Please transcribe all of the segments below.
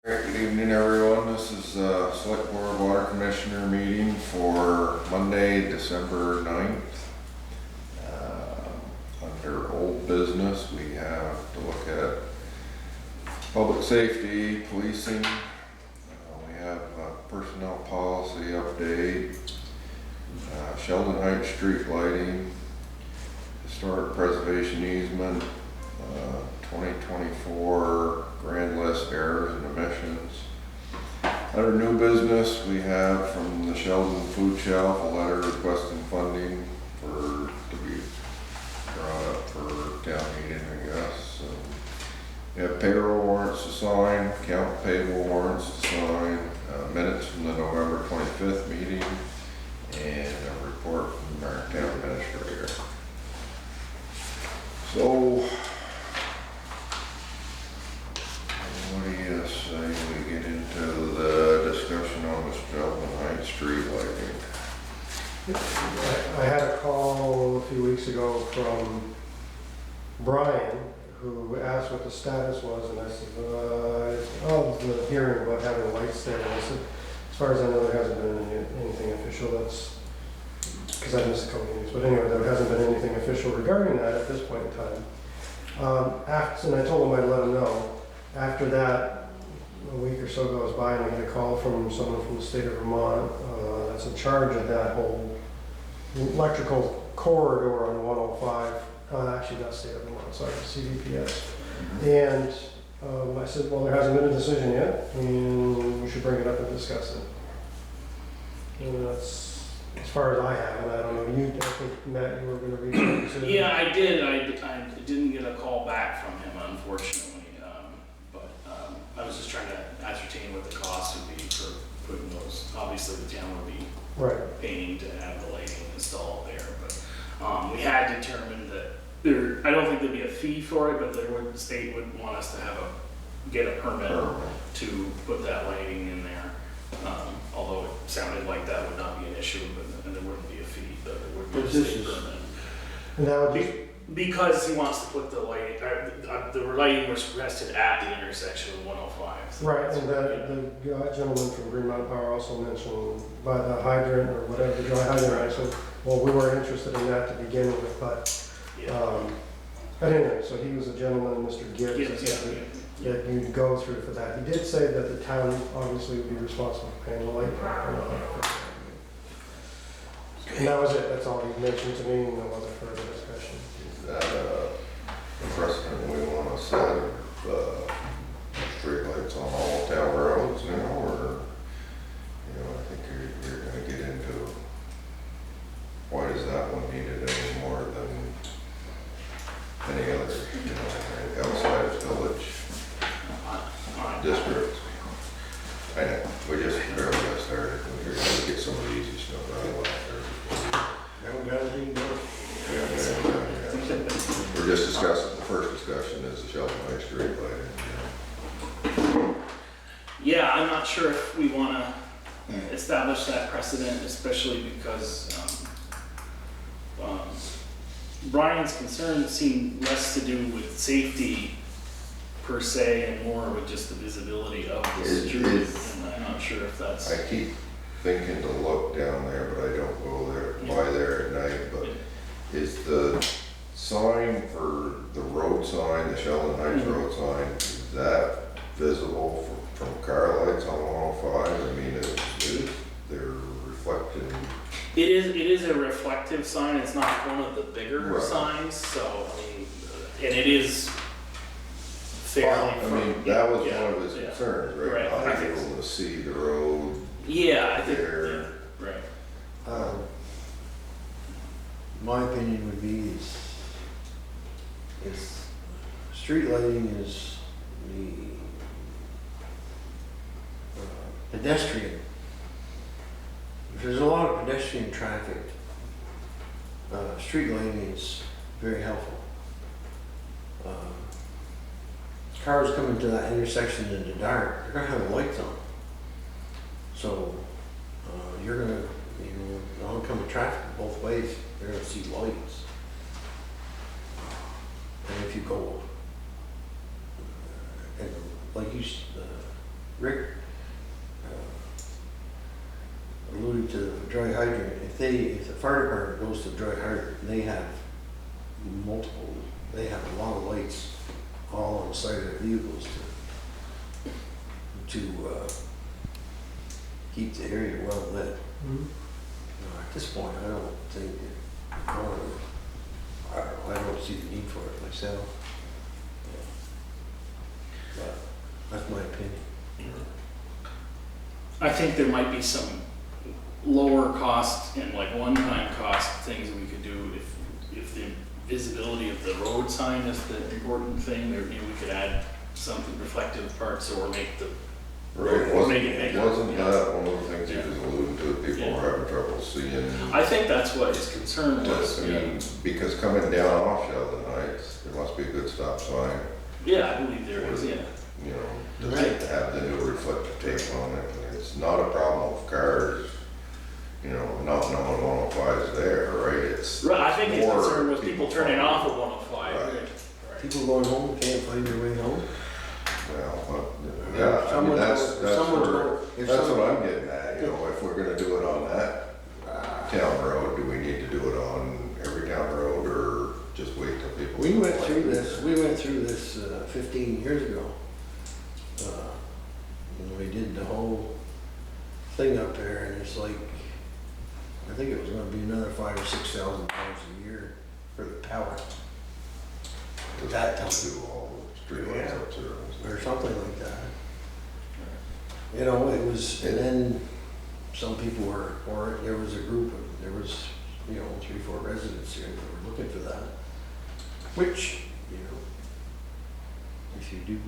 Good evening, everyone. This is Select Board Water Commissioner meeting for Monday, December 9th. Under old business, we have to look at public safety, policing. We have personnel policy update, Sheldon Heights street lighting, historic preservation easement, 2024 grand list errors and omissions. Under new business, we have from the Sheldon Food Shelf a letter requesting funding to be brought up for town meeting, I guess. We have payroll warrants to sign, account payable warrants to sign, minutes from the November 25th meeting, and a report from our town administrator. So, what do you say we get into the discussion on the Sheldon Heights street lighting? I had a call a few weeks ago from Brian, who asked what the status was, and I said, of the hearing about having lights there. And I said, as far as I know, there hasn't been anything official. That's because I missed a couple meetings. But anyway, there hasn't been anything official regarding that at this point in time. And I told him I'd let him know. After that, a week or so goes by, and I get a call from someone from the state of Vermont that's in charge of that whole electrical corridor on 105. Actually, not state of Vermont, sorry, CDPS. And I said, well, there hasn't been a decision yet, and we should bring it up and discuss it. And that's as far as I have, and I don't know, I think, Matt, you were going to reach out and say. Yeah, I did. I didn't get a call back from him, unfortunately. I was just trying to ascertain what the cost would be for putting those. Obviously, the town would be paying to have the lighting installed there, but we had determined that I don't think there'd be a fee for it, but the state would want us to get a permit to put that lighting in there. Although it sounded like that would not be an issue, and there wouldn't be a fee, but there would be a state permit. And that would be because he wants to put the lighting, the lighting was rested at the intersection of 105. So right, and the gentleman from Greenmount Power also mentioned by the hydrant or whatever, the dry hydrant. I said, well, we were interested in that to begin with, but anyway, so he was a gentleman, Mr. Gibbs, that you'd go through for that. He did say that the town obviously would be responsible for paying the light. And that was it. That's all he mentioned to me, and no other further discussion. Is that a precedent we want to set of street lights on all town roads now, or, I think you're going to get into why does that one need it any more than any other, outside of village districts. I know, we just barely got started. We're going to get some of the easy stuff out of the way. Haven't got anything to do. We're just discussing, the first discussion is the Sheldon Heights street lighting. Yeah, I'm not sure if we want to establish that precedent, especially because Brian's concerns seem less to do with safety per se and more with just the visibility of the street. And I'm not sure if that's. I keep thinking to look down there, but I don't go there, by there at night, but is the sign for the road sign, the Sheldon Heights road sign, is that visible from car lights on 105? I mean, they're reflecting. It is a reflective sign. It's not one of the bigger signs, so I mean, and it is fairly. I mean, that was one of his concerns, right? Right. Not able to see the road. Yeah, I think. There. Yeah, right. My opinion would be is street lighting is the pedestrian. If there's a lot of pedestrian traffic, street lighting is very helpful. Cars coming to that intersection in the dark, they're gonna have lights on. So you're gonna, oncoming traffic both ways, you're gonna see lights. And if you go, and like you Rick alluded to the dry hydrant. If the fire department goes to dry hydrant, they have they have a lot of lights all on the side of their vehicles to keep the area well lit. At this point, I don't think, I don't see the need for it myself. But that's my opinion. I think there might be some lower cost and like one-time cost things we could do if the visibility of the road sign is the important thing, or maybe we could add something reflective parts or make the Right, or make it bigger. wasn't that one of the things he Yeah. was alluding to, people Yeah. were having trouble seeing? I think that's what his concern was. I mean, because coming down off Sheldon Heights, there must be a good stop sign, Yeah, I believe there is, yeah. you know, to Right. have the new reflective tape on it. And it's not a problem with cars, you know, not knowing 105 is there, right? It's Right, I think his more concern was people turning finding- off at 105. Right. Right. People going home can't find their way home. Well, yeah, I mean, Someone's that's going- someone's where, going- if that's what someone- I'm getting at, you know, if we're gonna do it on that town road, do we need to do it on every town road, or just wait till people? We went through this 15 years ago. When we did the whole thing up there, and it's like, I think it was gonna be another $5,000 or $6,000 a year for the power. That time. Do all the streetlights up there. Or something like that. You know, it was, and then some people were, or there was a group of, there was, 3, 4 residents here that were looking for that. Which, if you do,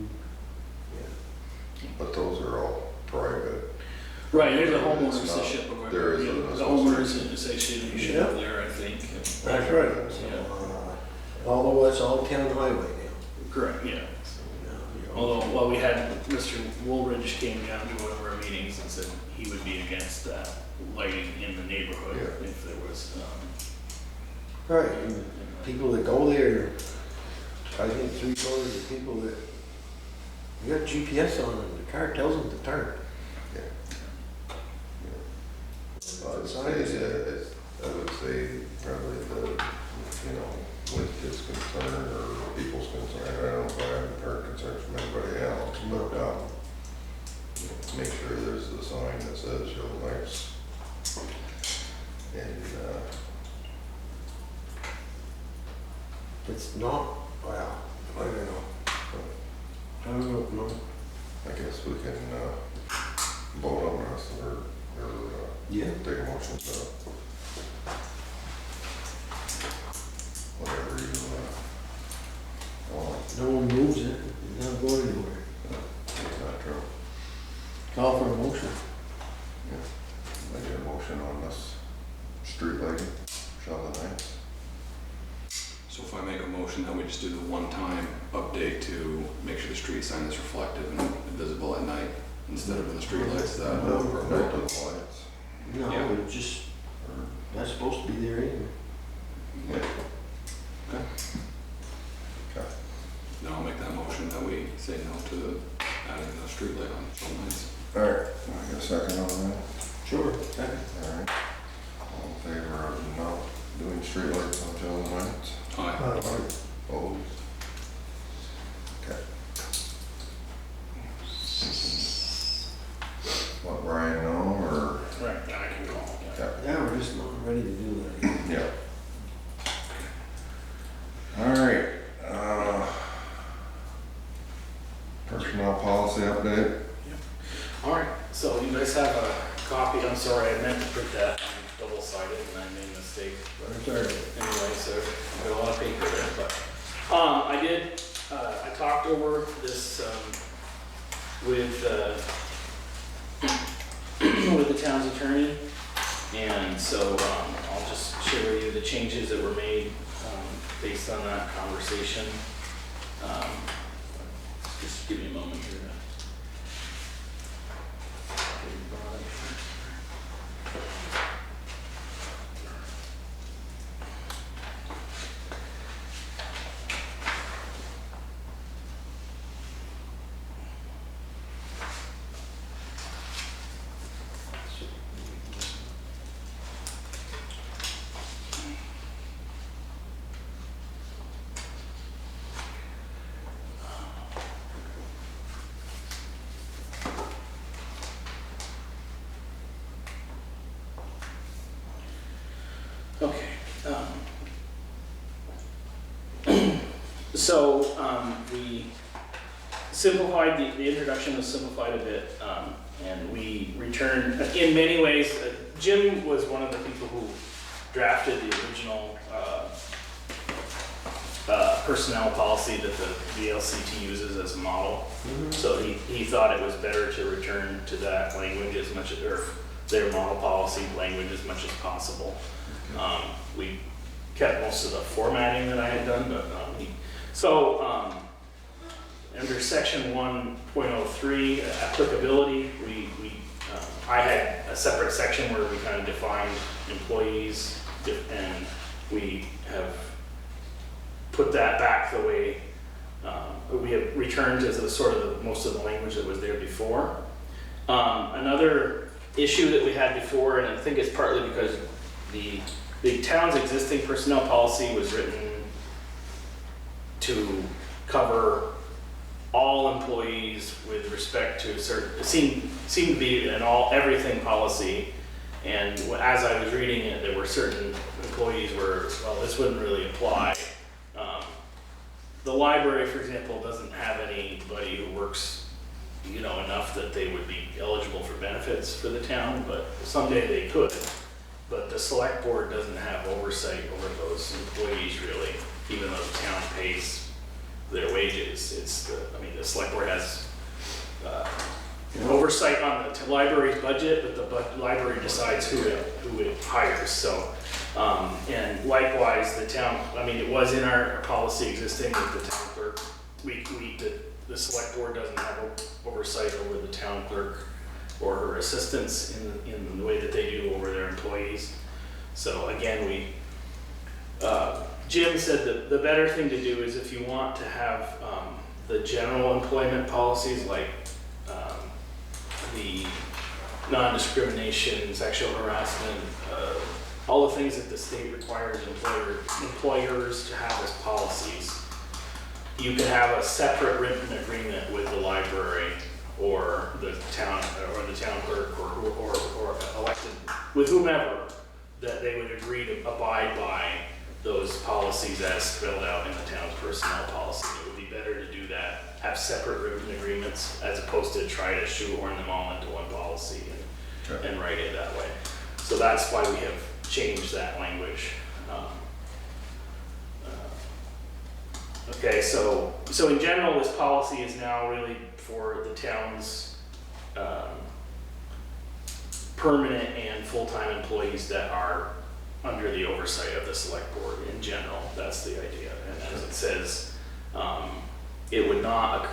yeah. But those are all private. Right, there's a It's homeowners not- association. there is The an homeowners association Yeah. there, I think. That's right. So, although it's all town highway now. Correct, yeah. You know. Although, well, we had Mr. Woolridge came down to one of our meetings and said he would be against that lighting in the neighborhood Yeah. if there was, Right, and people that go there, I think 3/4 of the people that, you got GPS on them, the car tells them to turn. Yeah. It's I would a say, sign. probably with his concern or people's concern, I don't know if I haven't heard concerns from anybody else, but, make sure there's the sign that says Sheldon Heights. And, It's not, well, I don't know. I don't know. I guess we can, vote on this or, Yeah. take a motion to whatever you, want. No one moves it, it's not going anywhere. Is that true? Call for a motion. I get a motion on this street lighting, Sheldon Heights. So if I make a motion that we just do the one-time update to make sure the street sign is reflective and visible at night instead of in the street lights, that Night will to the appropriate. lights. No, Yeah. it just, that's supposed to be there anyway. Yeah. Okay. Okay. Then I'll make that motion that we say no to adding the street light on Sheldon Heights. All right, I got a second on that. Sure. Second. All right. All in favor of not doing streetlights on Sheldon Heights? Aye. Opposed? Okay. Let Brian know, or? right, I can call, yeah. Okay. Yeah, we're just not ready to do that. Yeah. All right, personnel policy update. All right, so you guys have a copy, I'm sorry, I meant to print that, I'm double-sided and I made a mistake. I'm sorry. Anyway, so I've got a lot of paper there, but, I talked over this, with the town's attorney. And so, I'll just share with you the changes that were made, based on that conversation. Just give me a moment here to. Okay. So, we simplified, the introduction was simplified a bit, and we returned, in many ways, Jim was one of the people who drafted the original personnel policy that the VLCT uses as a model. So he thought it was better to return to that language as much, or their model policy language as much as possible. We kept most of the formatting that I had done, but under section 1.03 applicability, I had a separate section where we kind of defined employees, and we have put that back the way we have returned to the sort of most of the language that was there before. Another issue that we had before, and I think it's partly because the town's existing personnel policy was written to cover all employees with respect to certain, it seemed to be an everything policy. And as I was reading it, there were certain employees where, well, this wouldn't really apply. The library, for example, doesn't have anybody who works, enough that they would be eligible for benefits for the town, but someday they could. But the select board doesn't have oversight over those employees really, even though the town pays their wages. The select board has oversight on the library's budget, but the library decides who it hires. So, and likewise, the town, it was in our policy existing with the town clerk. The select board doesn't have oversight over the town clerk or her assistants in the way that they do over their employees. So again, Jim said that the better thing to do is if you want to have the general employment policies like the non-discrimination, sexual harassment, all the things that the state requires employers to have as policies, you can have a separate written agreement with the library or the town clerk or elected, with whomever, that they would agree to abide by those policies as spelled out in the town's personnel policy. It would be better to do that, have separate written agreements, as opposed to try to shoehorn them all into one policy and write it that way. So that's why we have changed that language. Okay, so in general, this policy is now really for the town's permanent and full-time employees that are under the oversight of the select board in general. That's the idea. And as it says, it would not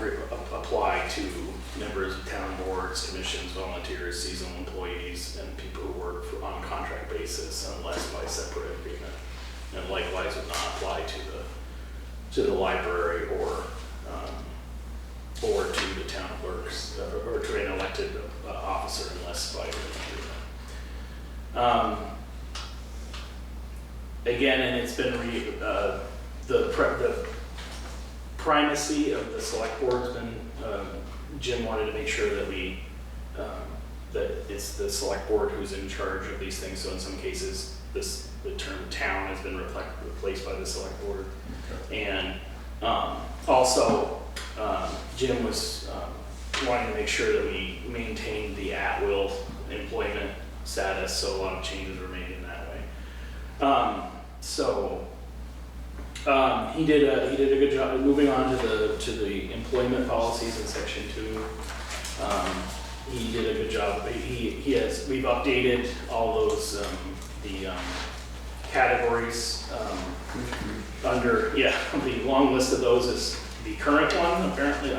apply to members of town boards, commissions, volunteers, seasonal employees, and people who work on a contract basis unless by separate agreement. And likewise would not apply to the library or to the town clerks or to an elected officer unless by agreement. Again, and it's been the primacy of the select board's been, Jim wanted to make sure that that it's the select board who's in charge of these things. So in some cases, the term town has been replaced by the select board. Okay. And also, Jim was wanting to make sure that we maintain the at-will employment status, so a lot of changes were made in that way. He did a good job. Moving on to the employment policies in section 2. He did a good job. We've updated all those the categories under the long list of those is the current one apparently.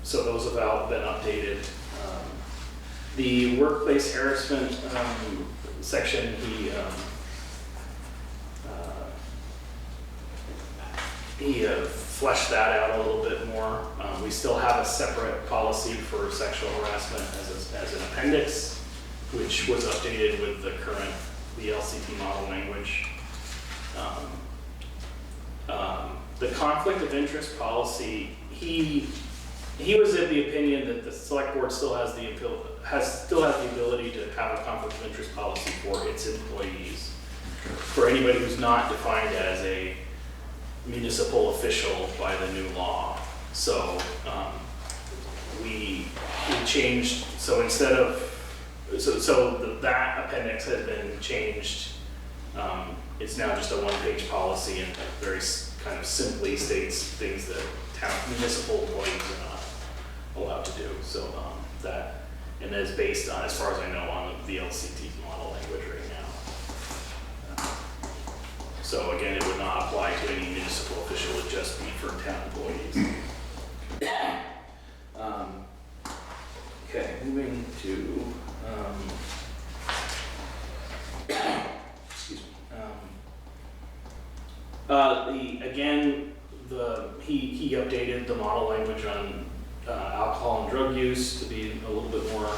So those have all been updated. The workplace harassment section, he fleshed that out a little bit more. We still have a separate policy for sexual harassment as an appendix, which was updated with the current VLCT model language. The conflict of interest policy, he he was of the opinion that the select board still has the ability to have a conflict of interest policy for its employees. For anybody who's not defined as a municipal official by the new law. So, we changed, so instead of, that appendix has been changed. It's now just a one-page policy and very kind of simply states things that municipal employees are not allowed to do. So that, and is based on, as far as I know, on the VLCT's model language right now. So again, it would not apply to any municipal official, it would just be for town employees. Okay, moving to, excuse me. He updated the model language on alcohol and drug use to be a little bit more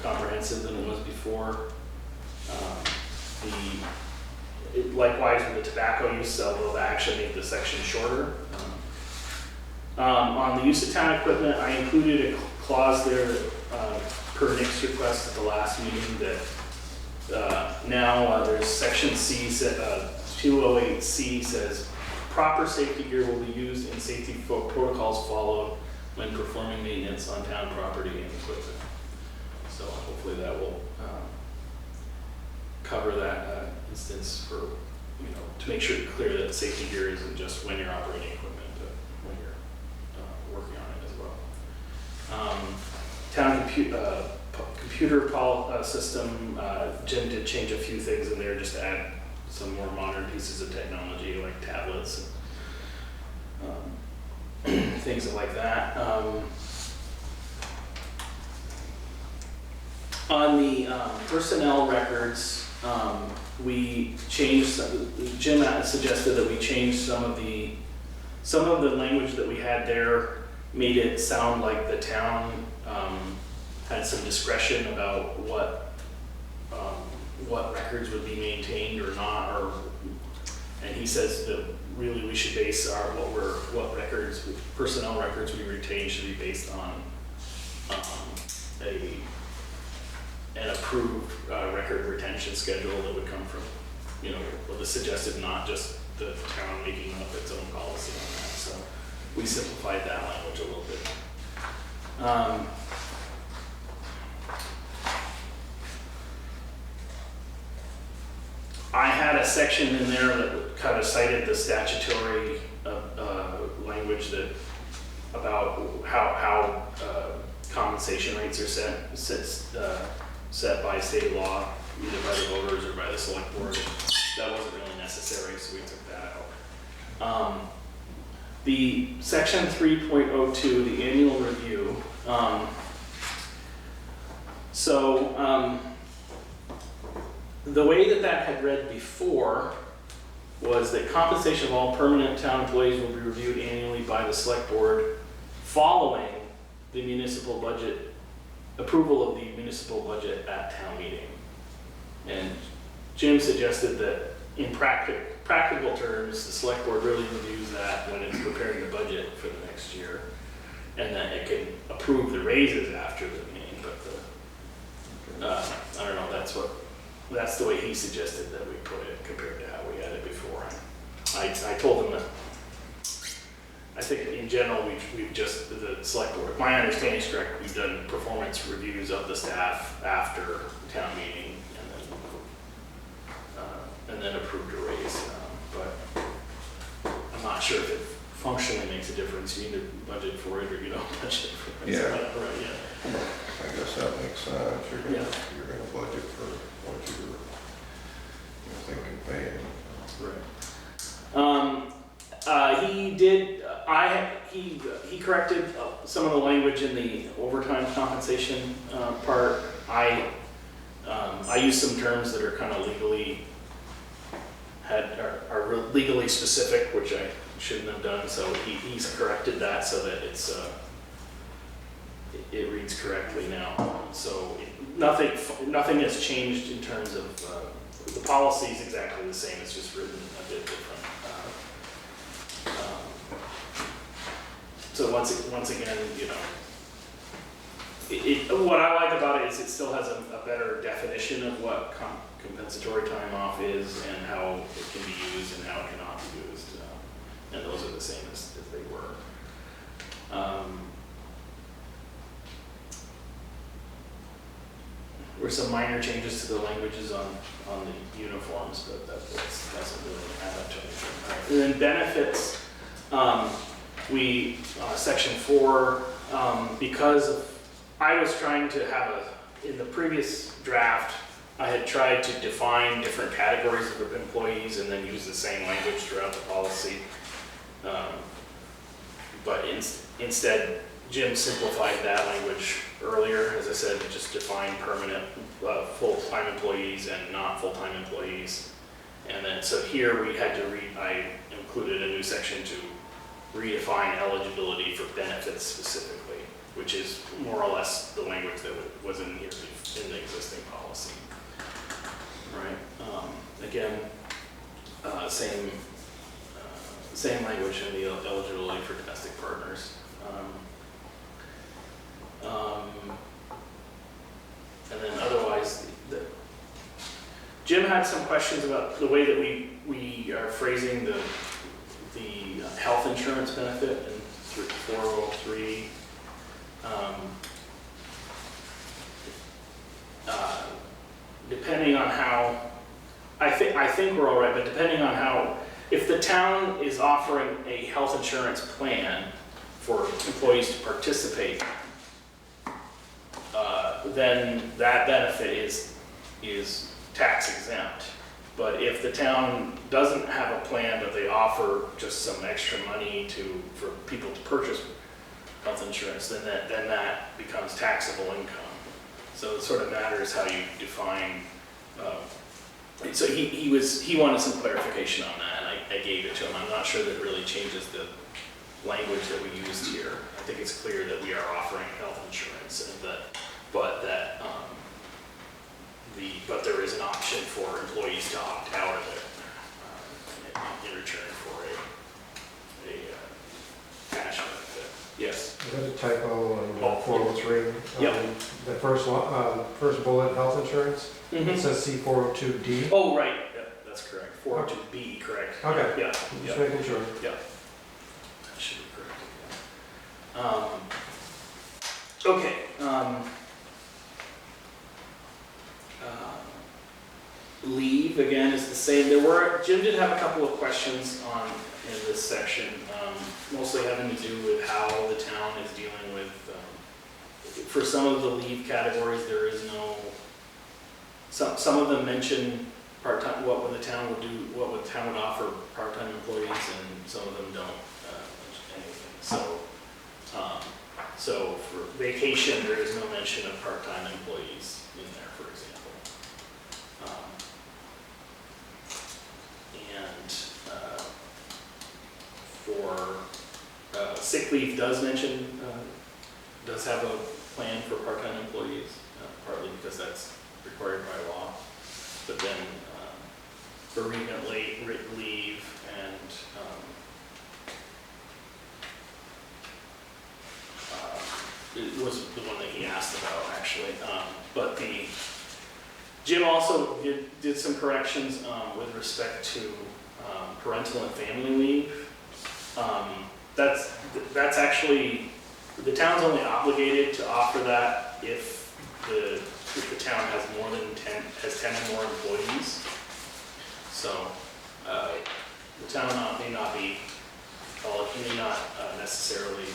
comprehensive than it was before. Likewise with the tobacco use, although that actually made the section shorter. On the use of town equipment, I included a clause there per Nick's request at the last meeting that now there's section C, 208C says, proper safety gear will be used and safety protocols followed when performing maintenance on town property and equipment. So hopefully that will cover that instance for, to make sure clear that safety gear isn't just when you're operating equipment, but when you're working on it as well. Town computer system, Jim did change a few things in there just to add some more modern pieces of technology like tablets and things like that. On the personnel records, we changed, Jim suggested that we change some of the language that we had there, made it sound like the town had some discretion about what records would be maintained or not, and he says that really we should base what records, personnel records we retain should be based on an approved record retention schedule that would come from, what was suggested, not just the town making up its own policy on that. So we simplified that language a little bit. I had a section in there that kind of cited the statutory language that about how compensation rates are set by state law, either by the voters or by the select board. That wasn't really necessary, so we took that out. The section 3.02, the annual review. The way that had read before was that compensation of all permanent town employees will be reviewed annually by the select board following the municipal budget, approval of the municipal budget at town meeting. And Jim suggested that in practical terms, the select board really reviews that when it's preparing the budget for the next year, and then it can approve the raises after the meeting, but I don't know, that's the way he suggested that we put it compared to how we had it before. I told him that I think in general we've just, the select board, if my understanding is correct, we've done performance reviews of the staff after town meeting and then approved a raise. But I'm not sure if it functionally makes a difference. You either budget for it or you don't budget for it. Yeah. Right, yeah. I guess that makes sense. You're gonna budget for what you're thinking paying. Right. He corrected some of the language in the overtime compensation part. I used some terms that are kind of are legally specific, which I shouldn't have done. So he's corrected that so that it reads correctly now. So nothing has changed in terms of the policy is exactly the same. It's just written a bit different. So once again, you know, what I like about it is it still has a better definition of what compensatory time off is and how it can be used and how it cannot be used. And those are the same as they were. Were some minor changes to the languages on the uniforms, but that doesn't really add up to anything. All right. And then benefits, section 4, because I was trying to have in the previous draft, I had tried to define different categories of employees and then use the same language throughout the policy. But instead, Jim simplified that language earlier, as I said, to just define permanent full-time employees and not full-time employees. And then, so here we had to I included a new section to redefine eligibility for benefits specifically, which is more or less the language that was in here in the existing policy. Right? Again, same language in the eligibility for domestic partners. And then otherwise, Jim had some questions about the way that we are phrasing the health insurance benefit in 403. Depending on how, I think we're all right, but depending on how, if the town is offering a health insurance plan for employees to participate, then that benefit is tax exempt. But if the town doesn't have a plan, but they offer just some extra money for people to purchase health insurance, then that becomes taxable income. So it sort of matters how you define. So he wanted some clarification on that, and I gave it to him. I'm not sure that it really changes the language that we used here. I think it's clear that we are offering health insurance, and but there is an option for employees to opt out of it in return for a cash benefit. Yes. Is that a typo on 403? Yep. The first bullet, health insurance, it says C402D. Oh, right. Yep, that's correct. 402B, correct. Okay. Yeah. Just making sure. Yeah. That should be correct. Yeah. Okay. Leave again is the same. Jim did have a couple of questions in this section, mostly having to do with how the town is dealing with. For some of the leave categories, there is no. Some of them mention part-time. What the town would do? What the town would offer part-time employees, and some of them don't mention anything. So for vacation, there is no mention of part-time employees in there, for example. For sick leave does have a plan for part-time employees, partly because that's required by law. But then bereavement leave and it was the one that he asked about actually. But Jim also did some corrections with respect to parental and family leave. That's actually, the town's only obligated to offer that if the town has has 10 or more employees. So the town may not necessarily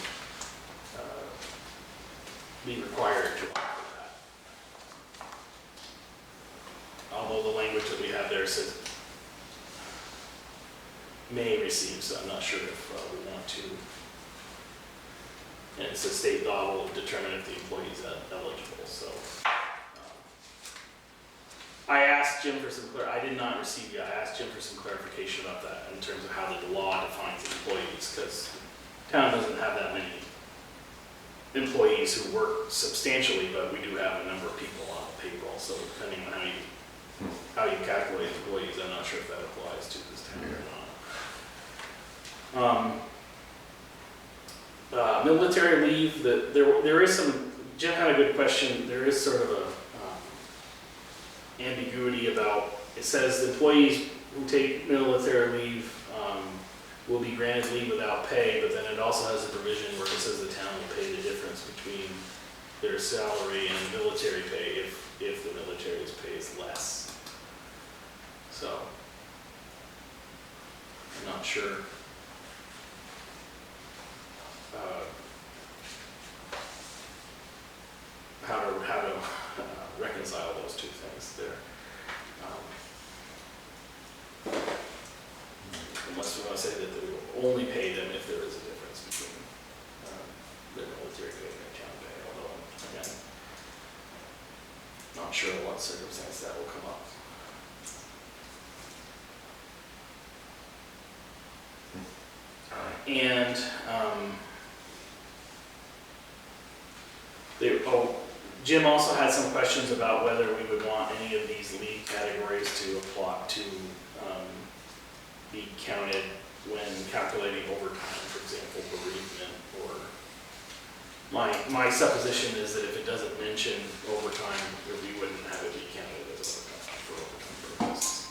be required to offer that. Although the language that we have there says may receive, so I'm not sure if we want to. And it's a state law will determine if the employee is eligible. So I asked Jim for some I did not receive yet. I asked Jim for some clarification about that in terms of how the law defines employees, because town doesn't have that many employees who work substantially, but we do have a number of people on the payroll. So depending on how you calculate employees, I'm not sure if that applies to this town or not. Military leave, there is some, Jim had a good question, there is sort of a ambiguity about, it says employees who take military leave will be granted leave without pay, but then it also has a provision where it says the town will pay the difference between their salary and military pay if the military's pay is less. So, I'm not sure. How to reconcile those two things there. Unless we want to say that we will only pay them if there is a difference between their military pay and their town pay, although, again, not sure in what circumstance that will come up. And Jim also had some questions about whether we would want any of these leave categories to apply to be counted when calculating overtime, for example, bereavement, or my supposition is that if it doesn't mention overtime, we wouldn't have it be counted as overtime for overtime purposes.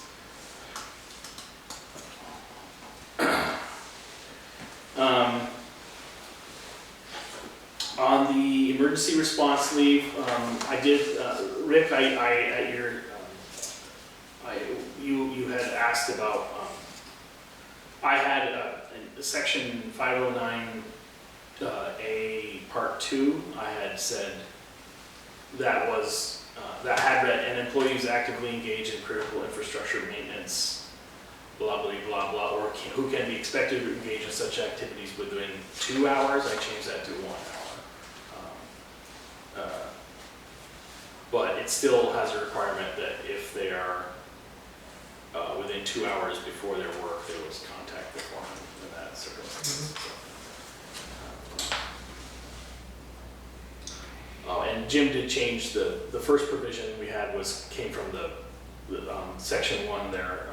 On the emergency response leave, I did, Rick, you had asked about, I had a section 509A part 2, I had said that was, that had read, an employee who's actively engaged in critical infrastructure maintenance, blah, blah, blah, blah, or who can be expected to engage in such activities within 2 hours. I changed that to 1 hour. But it still has a requirement that if they are within 2 hours before their work, there was contact beforehand in that circumstance. And Jim did change the first provision we had came from the section 1 there,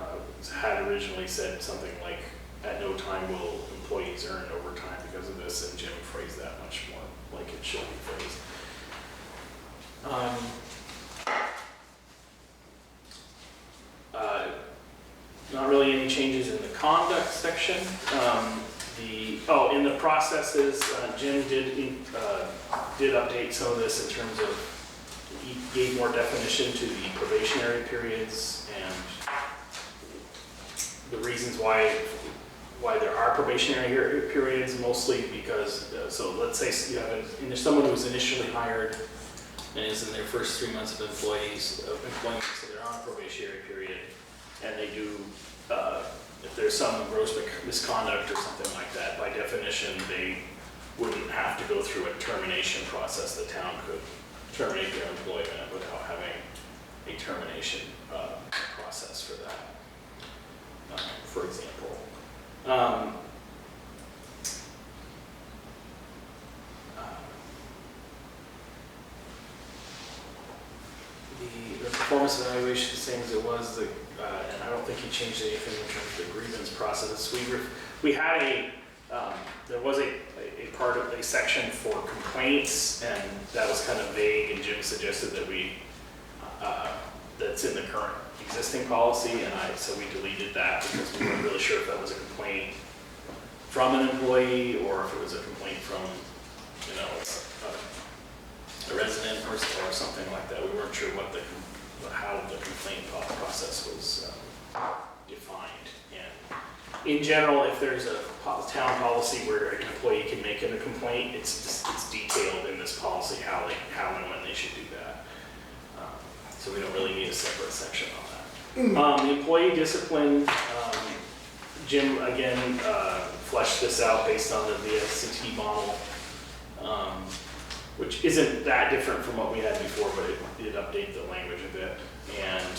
had originally said something like, at no time will employees earn overtime because of this, and Jim phrased that much more like it should be phrased. Not really any changes in the conduct section. In the processes, Jim did update some of this in terms of, he gave more definition to the probationary periods and the reasons why there are probationary periods, mostly because, so let's say you have someone who's initially hired and is in their first 3 months of employment, so they're on a probationary period, and they do, if there's some gross misconduct or something like that, by definition, they wouldn't have to go through a termination process. The town could terminate their employment without having a termination process for that, for example. The performance evaluation is the same as it was, and I don't think he changed anything in terms of the grievance process. We had there was a part of a section for complaints, and that was kind of vague, and Jim suggested that that's in the current existing policy, and so we deleted that because we weren't really sure if that was a complaint from an employee or if it was a complaint from, a resident or something like that. We weren't sure how the complaint process was defined. And in general, if there's a town policy where an employee can make it a complaint, it's detailed in this policy how and when they should do that. So we don't really need a separate section on that. The employee discipline, Jim again fleshed this out based on the VLCT model, which isn't that different from what we had before, but it did update the language a bit. And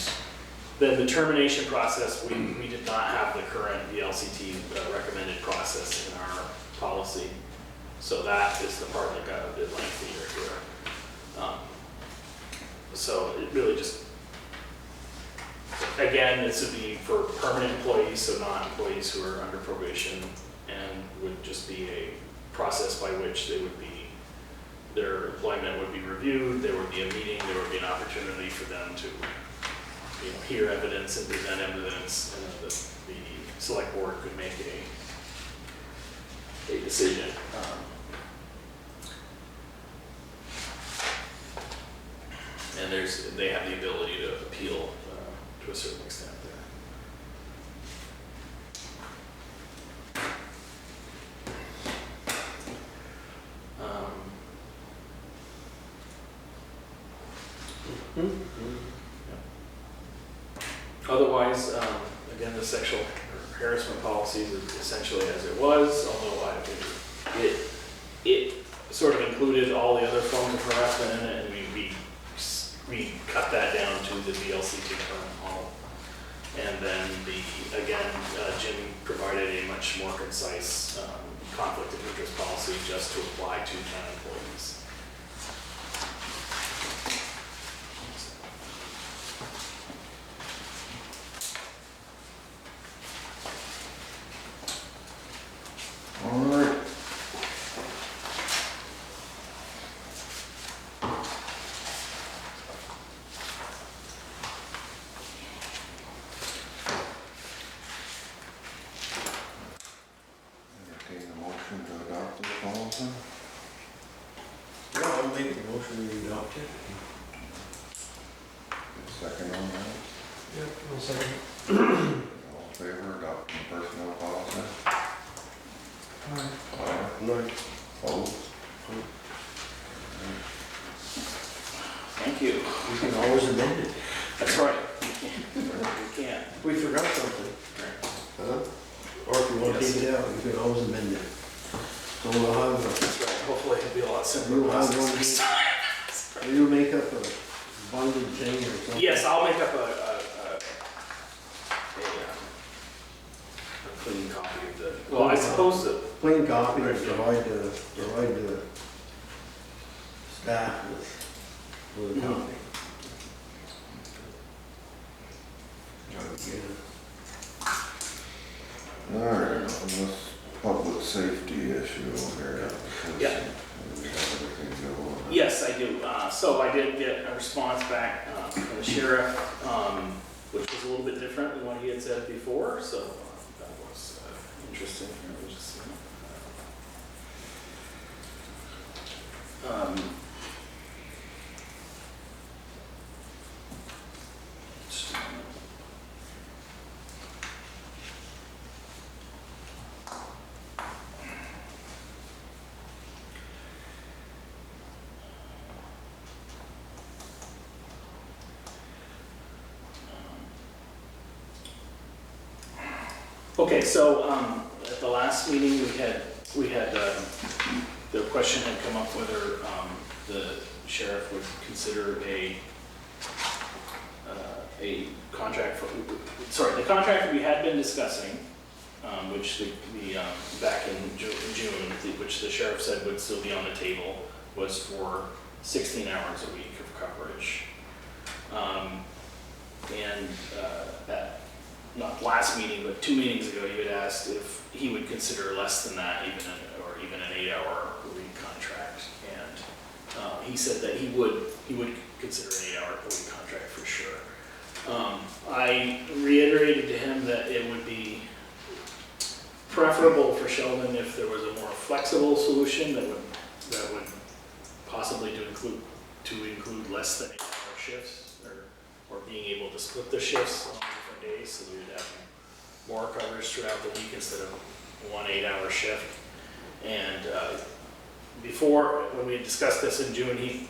then the termination process, we did not have the current VLCT recommended process in our policy. So that is the part that got a bit lengthier here. So it really just, again, this would be for permanent employees, so not employees who are under probation, and would just be a process by which they would be, their employment would be reviewed, there would be a meeting, there would be an opportunity for them to, you know, hear evidence and present evidence, and then the select board could make a decision. And they have the ability to appeal to a certain extent there. Otherwise, again, the sexual harassment policy is essentially as it was, although it sort of included all the other forms of harassment in it, and we cut that down to the VLCT current model. And then Jim provided a much more concise conflict of interest policy just to apply to town employees. All right. Entertain the motion to adopt this policy. Yeah, I'll make the motion to adopt it. Second on that. Yep, one second. All in favor, adopting the personnel policy? Aye. Right. Opposed? Thank you. We can always amend it. That's right. We can. We forgot something. Huh? Or if you want to Yes. take it out, you can always amend it. So we'll have, That's right. Hopefully it'll be a lot simpler. You'll have process one next time. you'll make up a bonded thing or something. Yes, I'll make up a clean copy of the, well, I suppose that, Plain copy and Right, yeah. provide the staff with a copy. All right, on this public safety issue here. Yeah. We have everything going. yes, I do. So I did get a response back from the sheriff, which was a little bit different than what he had said before, so that was interesting. Let me just see. Just a moment. Okay, so at the last meeting, we had the question had come up whether the sheriff would consider a contract for, sorry, the contract we had been discussing, which back in June, which the sheriff said would still be on the table, was for 16 hours a week of coverage. At not last meeting, but 2 meetings ago, you had asked if he would consider less than that, even an 8-hour a week contract. And he said that he would consider an 8-hour a week contract for sure. I reiterated to him that it would be preferable for Sheldon if there was a more flexible solution that would possibly include less than 8-hour shifts, or being able to split the shifts on different days, so we would have more coverage throughout the week instead of one 8-hour shift. And before, when we had discussed this in June, he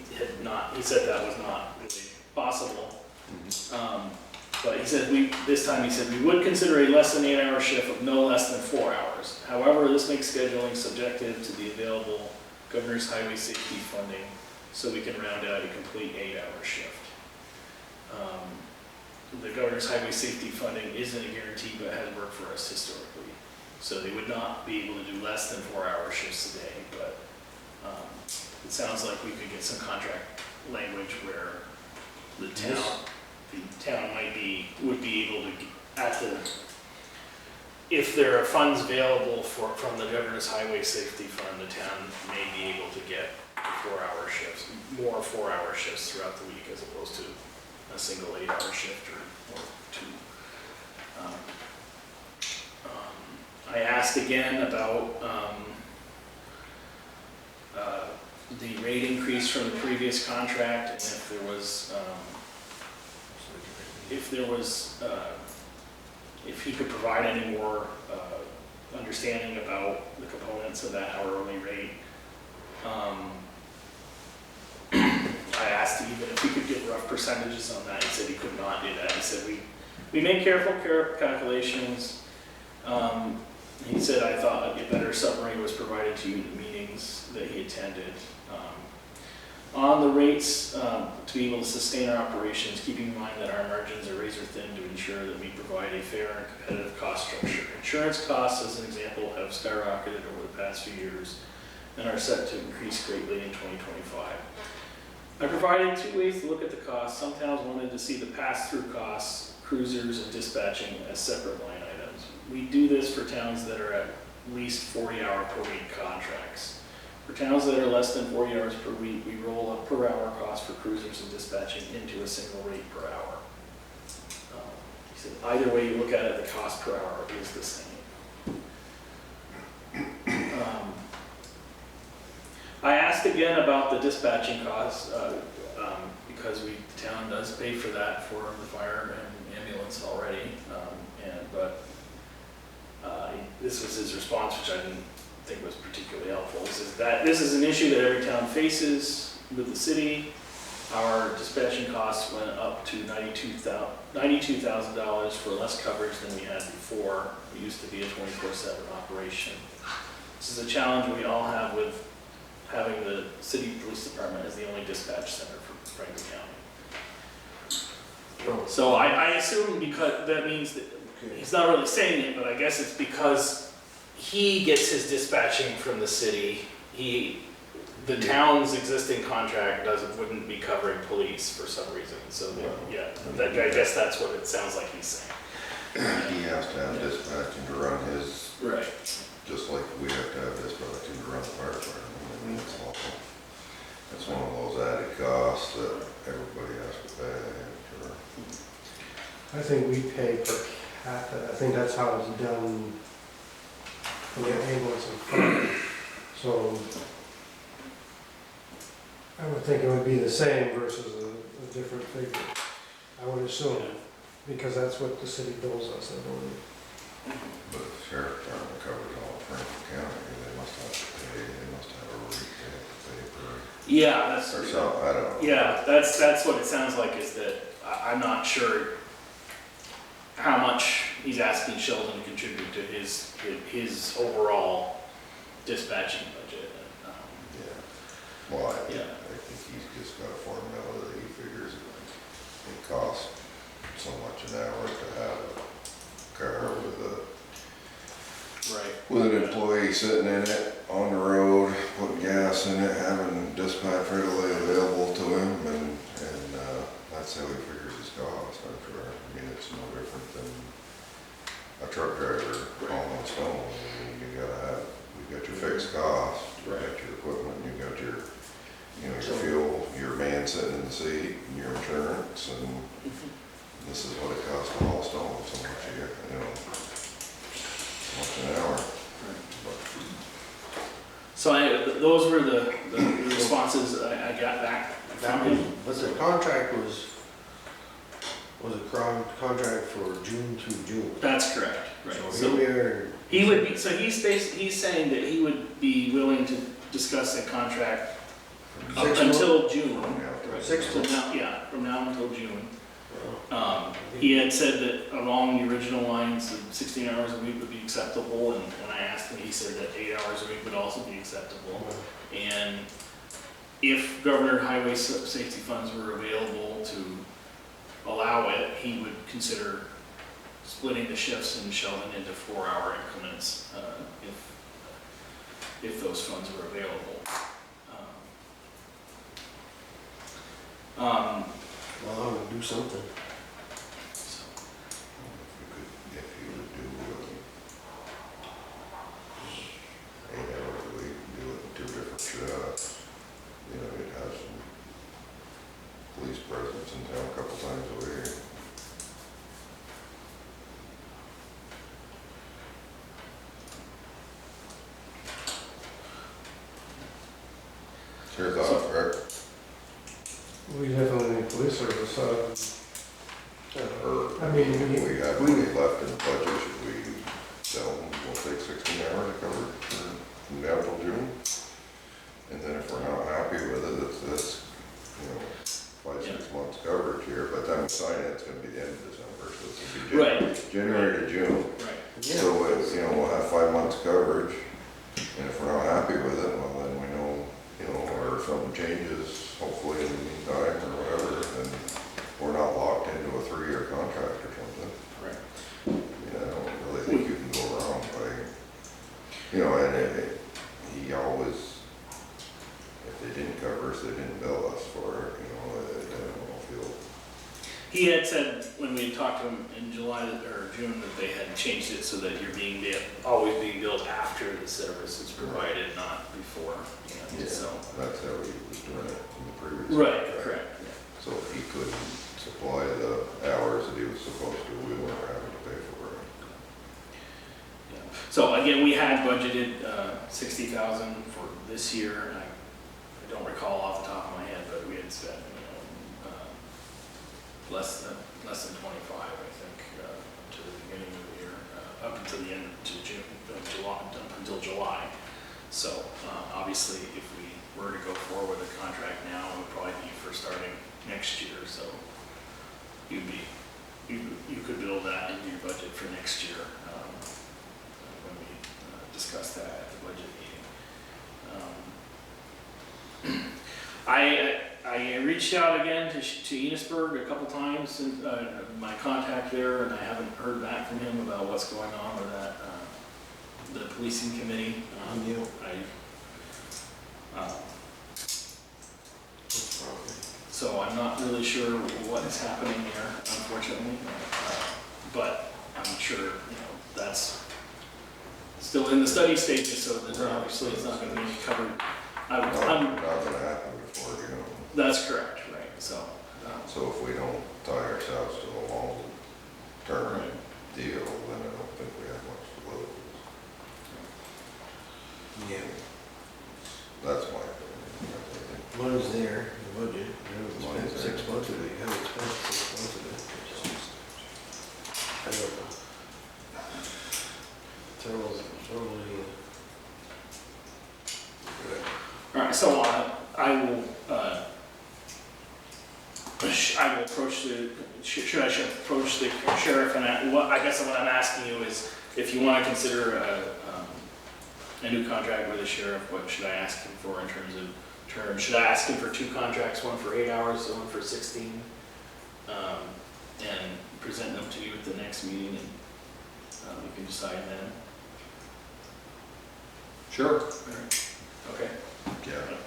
said that was not really possible. But he said this time we would consider a less than 8-hour shift of no less than 4 hours. However, this makes scheduling subjective to the available Governor's Highway Safety funding, so we can round out a complete 8-hour shift. The Governor's Highway Safety funding isn't a guarantee, but has worked for us historically. So they would not be able to do less than 4-hour shifts a day, but it sounds like we could get some contract language where the town would be able to, if there are funds available from the Governor's Highway Safety Fund, the town may be able to get 4-hour shifts, more 4-hour shifts throughout the week as opposed to a single 8-hour shift or 2. I asked again about the rate increase from the previous contract, and if he could provide any more understanding about the components of that hourly rate. I asked even if he could give rough percentages on that. He said he could not do that. He said, we make careful calculations. He said, I thought a better summary was provided to you in the meetings that he attended. On the rates, to be able to sustain our operations, keeping in mind that our margins are razor thin to ensure that we provide a fair and competitive cost structure. Insurance costs, as an example, have skyrocketed over the past few years and are set to increase greatly in 2025. I provided 2 ways to look at the costs. Some towns wanted to see the pass-through costs, cruisers, and dispatching as separate line items. We do this for towns that are at least 40-hour per week contracts. For towns that are less than 40 hours per week, we roll a per hour cost for cruisers and dispatching into a single rate per hour. He said, either way you look at it, the cost per hour is the same. I asked again about the dispatching costs because the town does pay for that for the fire and ambulance already. This was his response, which I didn't think was particularly helpful. He says that this is an issue that every town faces with the city. Our dispatching costs went up to $92,000 for less coverage than we had before. We used to be a 24/7 operation. This is a challenge we all have with having the city police department as the only dispatch center for Franklin County. So I assume because that means that he's not really saying it, but I guess it's because he gets his dispatching from the city. The town's existing contract wouldn't be covering police for some reason. So I guess that's what it sounds like he's saying. He has to have dispatching to run his, Right. just like we have to have dispatching to run the fire department. I mean, it's awful. It's one of those added costs that everybody has to pay. I think we pay per capita. I think that's how it's done for the ambulance and fire. So I would think it would be the same versus a different figure. I would assume, because that's what the city bills us, I believe. But the sheriff department covers all of Franklin County, they must have to pay, they must have a rate they have to pay per, Yeah, or something, I don't know. Yeah, that's what it sounds like, is that I'm not sure how much he's asking Sheldon to contribute to his overall dispatching budget. Yeah, well, I think Yeah. he's just got a formula that he figures it costs so much an hour to have a car with an employee sitting in it, on the road, putting gas in it, having dispatch readily available to him, and that's how he figures his cost, I'm sure. I mean, it's no different than a truck driver hauling stone. I mean, you got your fixed cost, you got your equipment, you got your your fuel, your man sitting in the seat, and your insurance, and this is what it costs to haul stone, so much you get, so much an hour. So those were the responses I got back from him. But the contract was a contract for June to June. That's correct, right. So here he would be, so he's saying that he would be willing to discuss a contract up until June. Yeah, 6 So now, from now until June. He had said that along the original lines, 16 hours a week would be acceptable, and when I asked him, he said that 8 hours a week would also be acceptable. And if Governor Highway Safety funds were available to allow it, he would consider splitting the shifts in Sheldon into 4-hour increments if those funds were available. Well, I would do something. If you would do presence in town a couple times a week. It's your thoughts, Rick? We definitely need police service, Or, I mean, we have money left in the budget, should we tell them we'll take 16 hours to cover it from now till June? And then if we're not happy with it, it's, you know, 5-6 months coverage here, by the time we sign it, it's gonna be the end of December, so it's gonna be Right. January to June. Right. So it's, you know, we'll have 5 months coverage, and if we're not happy with it, well, then we know, you know, or if something changes, hopefully in the meantime, or whatever, then we're not locked into a 3-year contract or something. Right. Yeah, I don't really think you can go wrong by, you know, and he always, if they didn't cover us, they didn't bill us for it, you know, I don't know if he'll. He had said when we talked to him in July or June that they had changed it so that you're always being billed after the service is provided, not before. You know, so. That's how he was doing it in the previous. Right, contract. correct. So if he couldn't supply the hours that he was supposed to, we weren't having to pay for it. Yeah. So again, we had budgeted 60,000 for this year, and I don't recall off the top of my head, but we had spent, you know, less than 25, I think, to the beginning of the year, up until the end to June, July, up until July. So obviously, if we were to go forward with a contract now, it would probably be for starting next year. So you could build that into your budget for next year when we discuss that at the budget meeting. I reached out again to Enosburg a couple times since my contact there, and I haven't heard back from him about what's going on with that the policing committee. So I'm not really sure what is happening there, unfortunately, but I'm sure, you know, that's still in the study stages, so that obviously it's not going to be covered. Not gonna happen before, you know. That's correct, right, so. So if we don't tie ourselves to a long-term deal, then I don't think we have much to lose. Yeah. That's my opinion. Money's there, the budget, Money's spent there. 6 months of it, you haven't spent 6 months of it. I don't know. Totally, All right, so I will approach the, should I approach the sheriff, and I guess what I'm asking you is, if you want to consider a new contract with the sheriff, what should I ask him for in terms of terms? Should I ask him for 2 contracts, one for 8 hours, one for 16, and present them to you at the next meeting, and we can decide then? Sure. Okay. Yeah.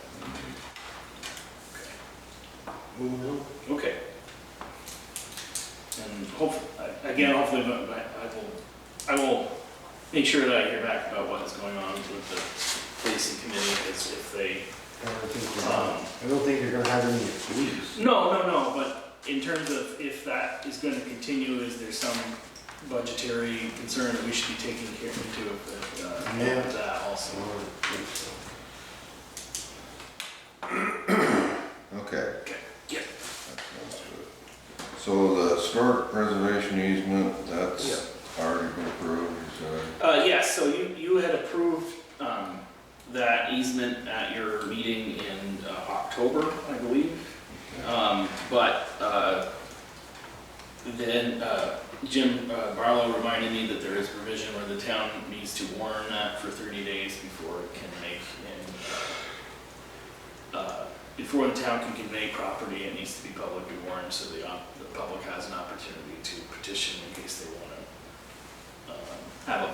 moving on. Okay. And hopefully, but I will make sure that I hear back about what is going on with the policing committee, as if they. I don't think you're gonna have any police. No, but in terms of if that is going to continue, is there some budgetary concern that we should be taking care of that also? Okay. Yeah. That's good. So the historic preservation easement, that's already been approved, you said? Yes, so you had approved that easement at your meeting in October, I believe. But then Jim Barlow reminded me that there is provision where the town needs to warn that for 30 days before it can make, before the town can convey property, it needs to be publicly warned, so the public has an opportunity to petition in case they want to have a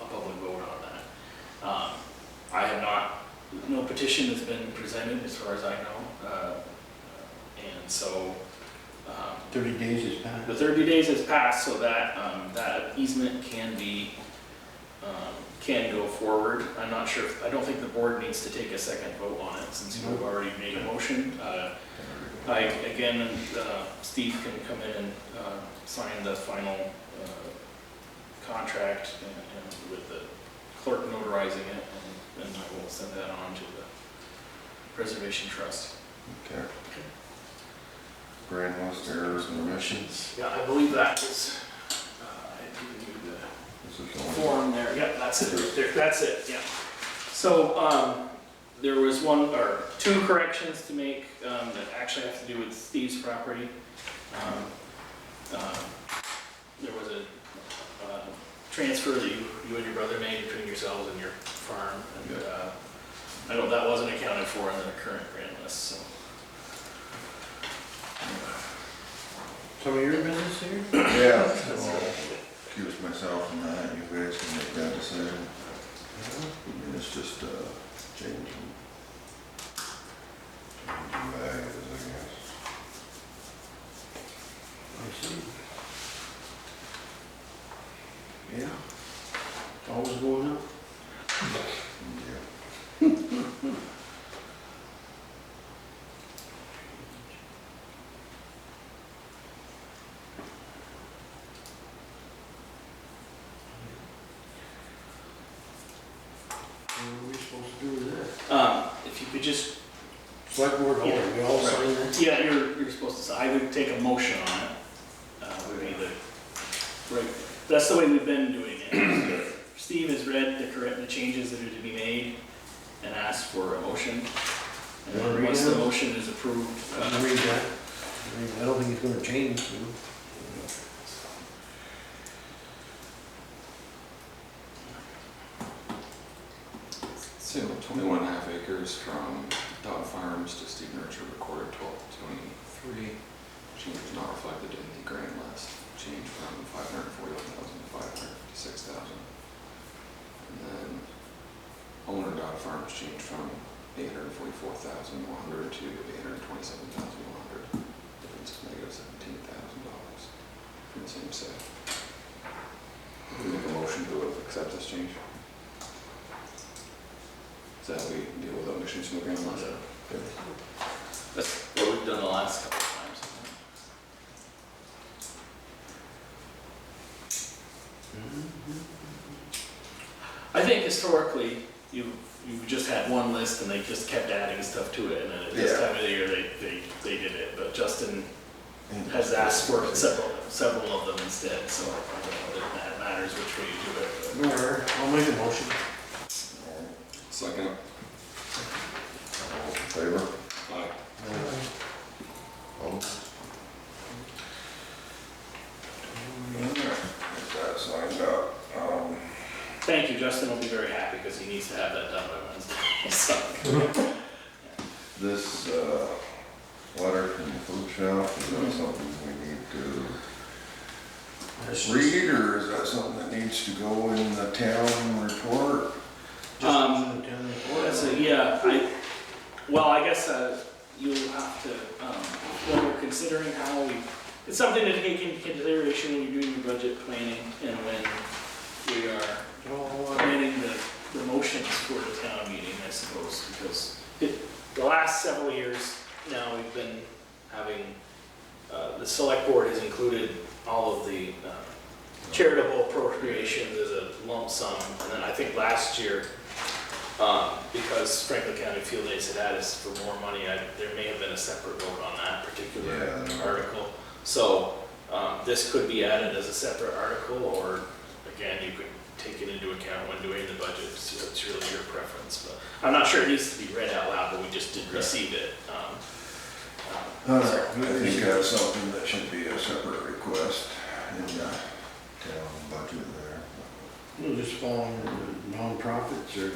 public vote on that. I have no petition has been presented as far as I know, and so 30 days has passed. the 30 days has passed, so that that easement can can go forward. I'm not sure, I don't think the board needs to take a second vote on it since you've already made a motion. Again, Steve can come in and sign the final contract and with the clerk notarizing it, and then I will send that on to the Preservation Trust. Okay. Grand list errors and omissions. Yeah, I believe that is, I given you the This is the one. form there. Yep, that's it right there. That's it, yeah. So, there was one, or two corrections to make, that actually have to do with Steve's property. There was a, transfer that you and your brother made between yourselves and your farm, and, I know that wasn't accounted for in the current grand list, so. Some of your business here? Yeah, I'll accuse myself from that, you guys can make that decision. I mean, it's just, changing values, I guess. I see. Yeah. Always going up. Yeah. What are we supposed to do with that? If you could just, Select board, Yeah. we all sign that? yeah, you're supposed to, I would take a motion on it, would be the, right, that's the way we've been doing it. Steve has read the changes that are to be made and asked for a motion. And You wanna then read once the that? motion is approved, Can you read that? I don't think it's gonna change, you know. So 21.5 acres from Dodd Farms to Steve Nurture recorded 12/23. Change was not reflected in the grand list. Change from 541,000 to 556,000. And then owner Dodd Farms changed from 844,100 to 827,100. Difference is negative $17,000 from the same sale. We make a motion to accept this change. Is that how we deal with omissions from the grand list? that's what we've done the last couple of times. I think historically, you've just had one list and they just kept adding stuff to it, and then at this Yeah. time of the year, they did it, but Justin has asked for several of them instead, so I don't know that it matters which way you do it. No, worry. I'll make a motion. Second. All in favor? Aye. Opposed? Get that signed up. Thank you, Justin will be very happy because he needs to have that done by Wednesday. So, This, letter from the food shelf, is that something we need to read, or is that something that needs to go in the town report? That's a, yeah, I guess, you'll have to, when we're considering how it's something to take into consideration when you're doing your budget planning and when we are planning the motions for the town meeting, I suppose, because the last several years now, we've been having, the select board has included all of the charitable appropriations as a lump sum, and then I think last year, because Franklin County Field Days had asked for more money, there may have been a separate vote on that particular article. So, this could be added as a separate article, or again, you could take it into account when doing the budget, so it's really your preference, but I'm not sure it needs to be read out loud, but we just did receive it. I think that's something that should be a separate request in the town budget there. We'll just follow non-profits or,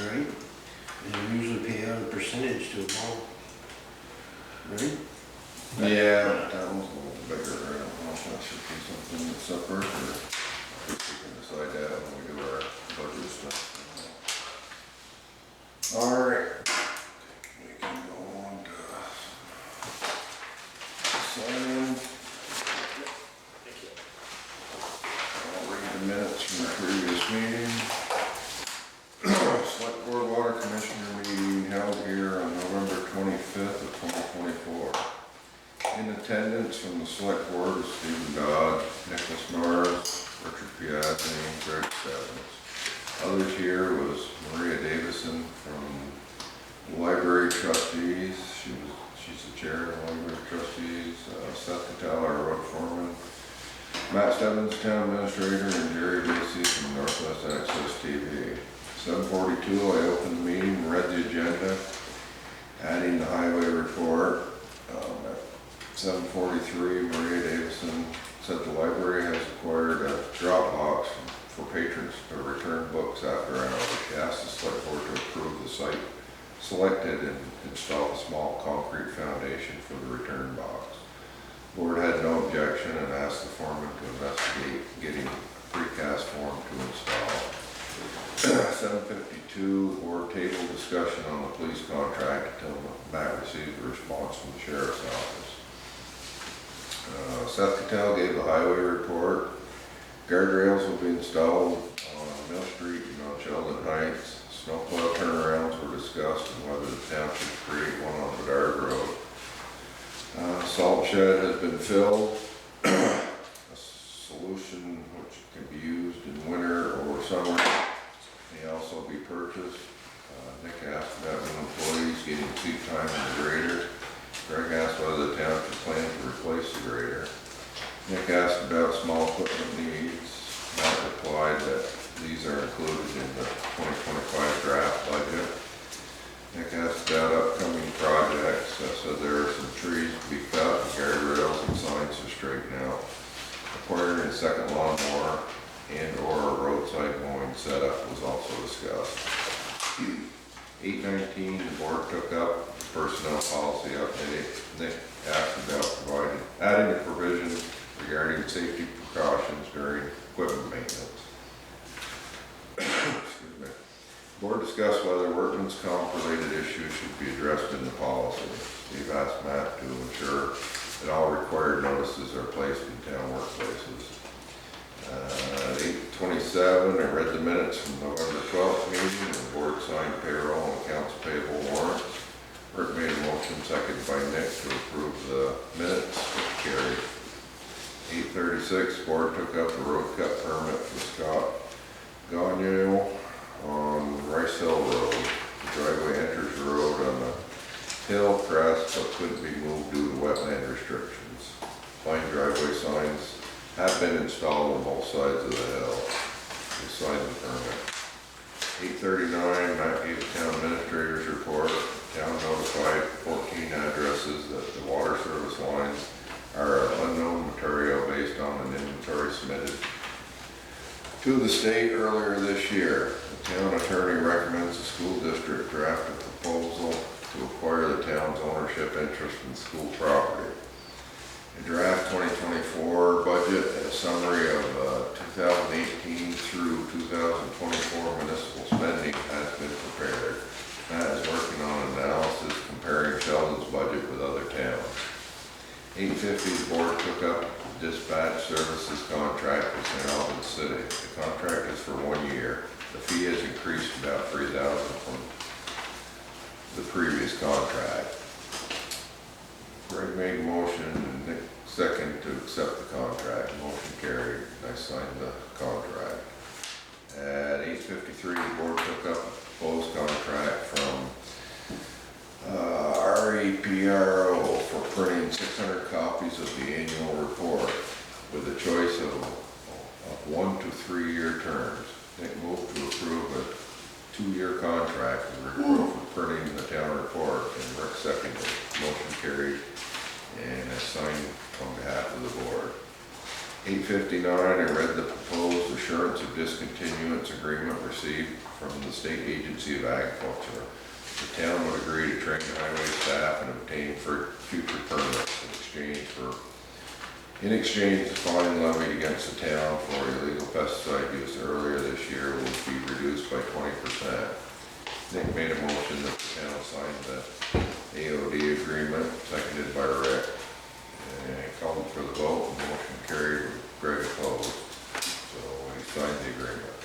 right? And you usually pay out a percentage to them all. Right? Yeah, that one's a little bigger, I don't know if that should be something that's separate, or if we can decide that when we do our budget stuff. All right, we can go on to sign. Thank you. I'll read the minutes from the previous meeting. here on November 25th of 2024. In attendance from the select board is Stephen Dodd, Nicholas Norris, Richard Piazzi, and Greg Stebbins. Others here was Maria Davison from the library trustees. She's the chair of the library trustees. Seth Cattell, our road foreman. Matt Stebbins, town administrator, and Jerry Lacy from Northwest Access TV. 7:42, I opened the meeting, read the agenda, adding the highway report. At 7:43, Maria Davison said the library has acquired a drop box for patrons to return books after hours. She asked the select board to approve the site selected and install a small concrete foundation for the return box. Board had no objection and asked the foreman to investigate getting a precast form to install. 7:52, the board table discussion on the police contract until Matt received a response from the sheriff's office. Seth Cattell gave the highway report. Guardrails will be installed on Mill Street and on Sheldon Heights. Snowplow turnarounds were discussed and whether the town should create one on Bedard Road. Salt shed has been filled. A solution which can be used in winter or summer may also be purchased. Nick asked about new employees getting seat time in the grader. Greg asked whether the town should plan to replace the grader. Nick asked about small equipment needs. Matt replied that these are included in the 2025 draft budget. Nick asked about upcoming projects. So there are some trees to be cut, guardrails and signs to straighten out. Acquiring a second lawnmower and or a roadside mowing setup was also discussed. 8:19, the board took up the personnel policy update. Nick asked about adding a provision regarding safety precautions during equipment maintenance. Excuse me. The board discussed whether workman's comp related issues should be addressed in the policy. Steve asked Matt to ensure that all required notices are placed in town workplaces. At 8:27, I read the minutes from November 12th meeting, and the board signed payroll and accounts payable warrants. Rick made a motion, seconded by Nick, to approve the minutes, which carried. 8:36, board took up the road cut permit for Scott Gagne on Rice Hill Road. The driveway enters the road on the hill crest, but couldn't be moved due to wetland restrictions. Plain driveway signs have been installed on both sides of the hill. We signed the permit. 8:39, Matt gave the town administrator's report. The town notified 14 addresses that the water service lines are unknown material based on an inventory submitted to the state earlier this year. The town attorney recommends the school district draft a proposal to acquire the town's ownership interest in school property. A draft 2024 budget and a summary of 2018 through 2024 municipal spending has been prepared. Matt is working on analysis comparing Sheldon's budget with other towns. 8:50, the board took up the dispatch services contract with St. Albans City. The contract is for 1 year. The fee has increased about $3,000 from the previous contract. Greg made a motion and Nick second to accept the contract. Motion carried. I signed the contract. At 8:53, the board took up a proposed contract from REPRO for printing 600 copies of the annual report with a choice of 1 to 3 year terms. Nick moved to approve a 2-year contract for printing the town report, and Rick seconded. Motion carried and I signed on behalf of the board. 8:59, I read the proposed assurance of discontinuance agreement received from the State Agency of Agriculture. The town would agree to train highway staff and obtain for future permits in exchange, the fine levied against the town for illegal pesticide use earlier this year will be reduced by 20%. Nick made a motion that the town sign the AOD agreement, seconded by Rick. And called for the vote, and the motion carried with Greg opposed. So he signed the agreement.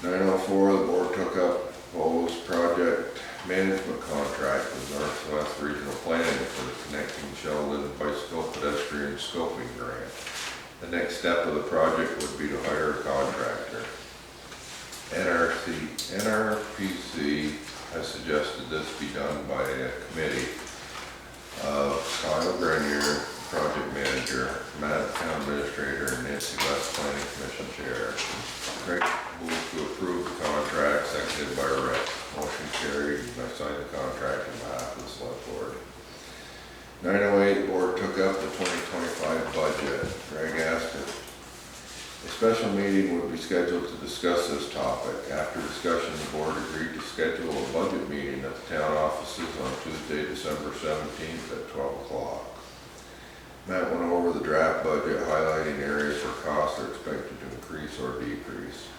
9:04, the board took up proposed project management contract with Northwest Regional Planning for the Connecting Sheldon Bicycle Pedestrian Scoping Grant. The next step of the project would be to hire a contractor. NRPC has suggested this be done by a committee of Kyle Grenier, project manager, Matt, town administrator, and Nancy West, planning commission chair. Greg moved to approve the contract, seconded by Rick. Motion carried, and I signed the contract on behalf of the select board. 908 board took up the 2025 budget. Greg asked if a special meeting would be scheduled to discuss this topic. After discussion, the board agreed to schedule a budget meeting at the town offices on Tuesday, December 17th at 12 o'clock. Matt went over the draft budget, highlighting areas where costs are expected to increase or decrease.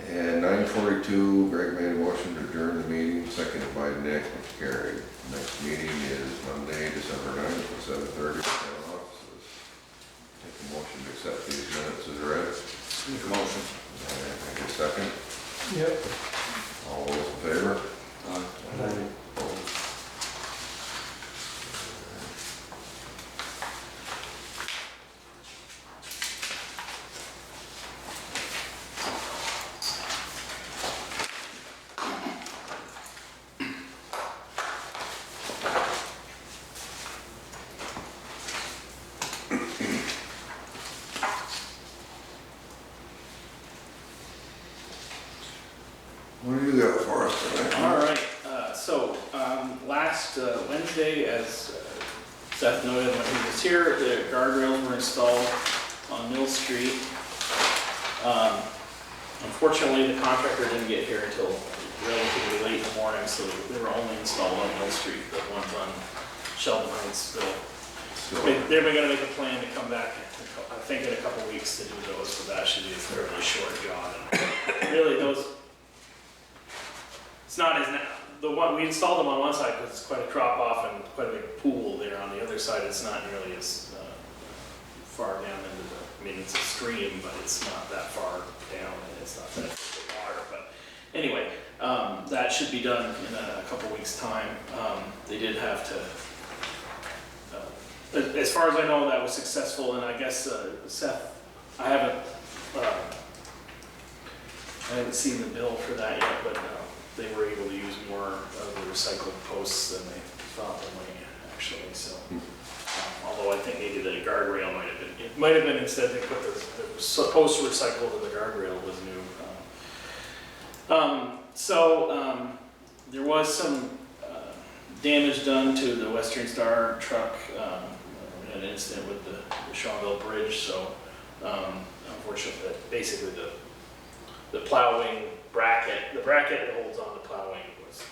And 9:42, Greg made a motion to adjourn the meeting, seconded by Nick, which carried. Next meeting is Monday, December 9th at 7:30 at town offices. Take a motion to accept these minutes as read. Make a motion. Take a second. Yep. All those in favor? Aye. Opposed? What do you got for us tonight? All right, last Wednesday, as Seth noted when he was here, the guardrails were installed on Mill Street. Unfortunately, the contractor didn't get here until relatively late in the morning, so they were only installed on Mill Street. The ones on Sheldon Heights still. They're gonna make a plan to come back, I think in a couple weeks to do those, so that should be a fairly short job. And really, those, it's not as, the one, we installed them on one side because it's quite a drop off and quite a big pool there. On the other side, it's not nearly as far down into the, I mean, it's a stream, but it's not that far down and it's not that deep water. But anyway, that should be done in a couple weeks' time. They did have to, as far as I know, that was successful, and I guess Seth, I haven't seen the bill for that yet, but they were able to use more of the recycled posts than they thought they might actually. So, although I think maybe the guardrail might have been instead they put the post recycled and the guardrail was new. There was some damage done to the Western Star truck. We had an incident with the Shawville Bridge, so unfortunately, basically the plowing bracket, the bracket that holds on the plowing was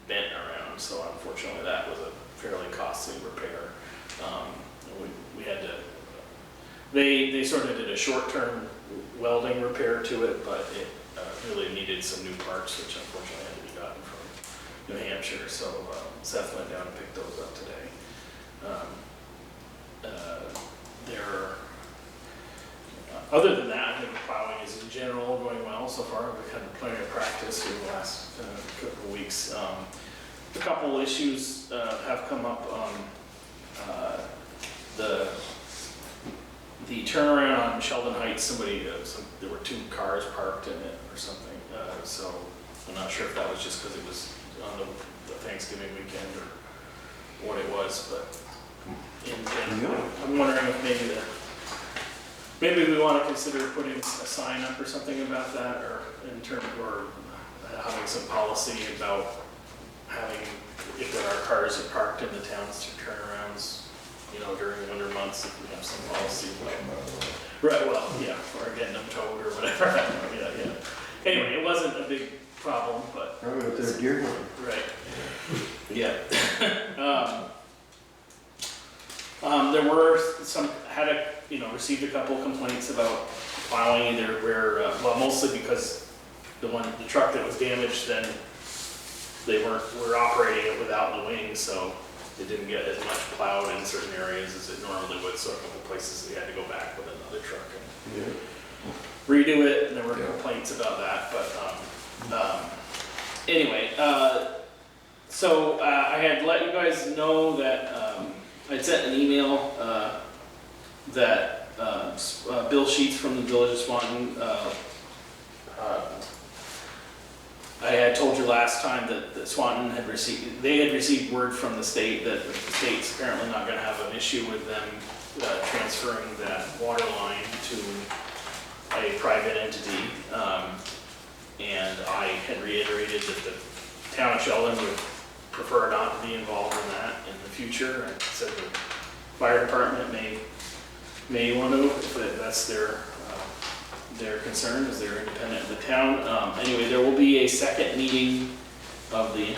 bent around, so unfortunately that was a fairly costly repair. We had to, they sort of did a short-term welding repair to it, but it really needed some new parts, which unfortunately had to be gotten from New Hampshire, so Seth went down and picked those up today. Other than that, I think the plowing is in general going well so far. We've had plenty of practice in the last couple of weeks. A couple issues have come up. The turnaround on Sheldon Heights, there were 2 cars parked in it or something. So I'm not sure if that was just because it was on the Thanksgiving weekend or what it was, but I'm wondering if maybe we want to consider putting a sign up or something about that, or having some policy about having, if there are cars that parked in the town's turnarounds, during winter months, if we have some policy. Right, well, yeah, or getting them towed or whatever. Yeah. Anyway, it wasn't a big problem, but. Probably up there deer hunting. Right. Yeah. There were received a couple of complaints about plowing either where, mostly because the truck that was damaged, then they were operating it without the wings, so it didn't get as much plowed in certain areas as it normally would. So a couple places they had to go back with another truck and redo it, and there were complaints about that. But anyway, So, I had let you guys know that, I'd sent an email, that, bill sheets from the Village of Swanton, I had told you last time that Swanton had they had received word from the state that the state's apparently not gonna have an issue with them, transferring that water line to a private entity. And I had reiterated that the town of Sheldon would prefer not to be involved in that in the future. I said the fire department may want to, if that's their concern, as they're independent of the town. Anyway, there will be a second meeting of the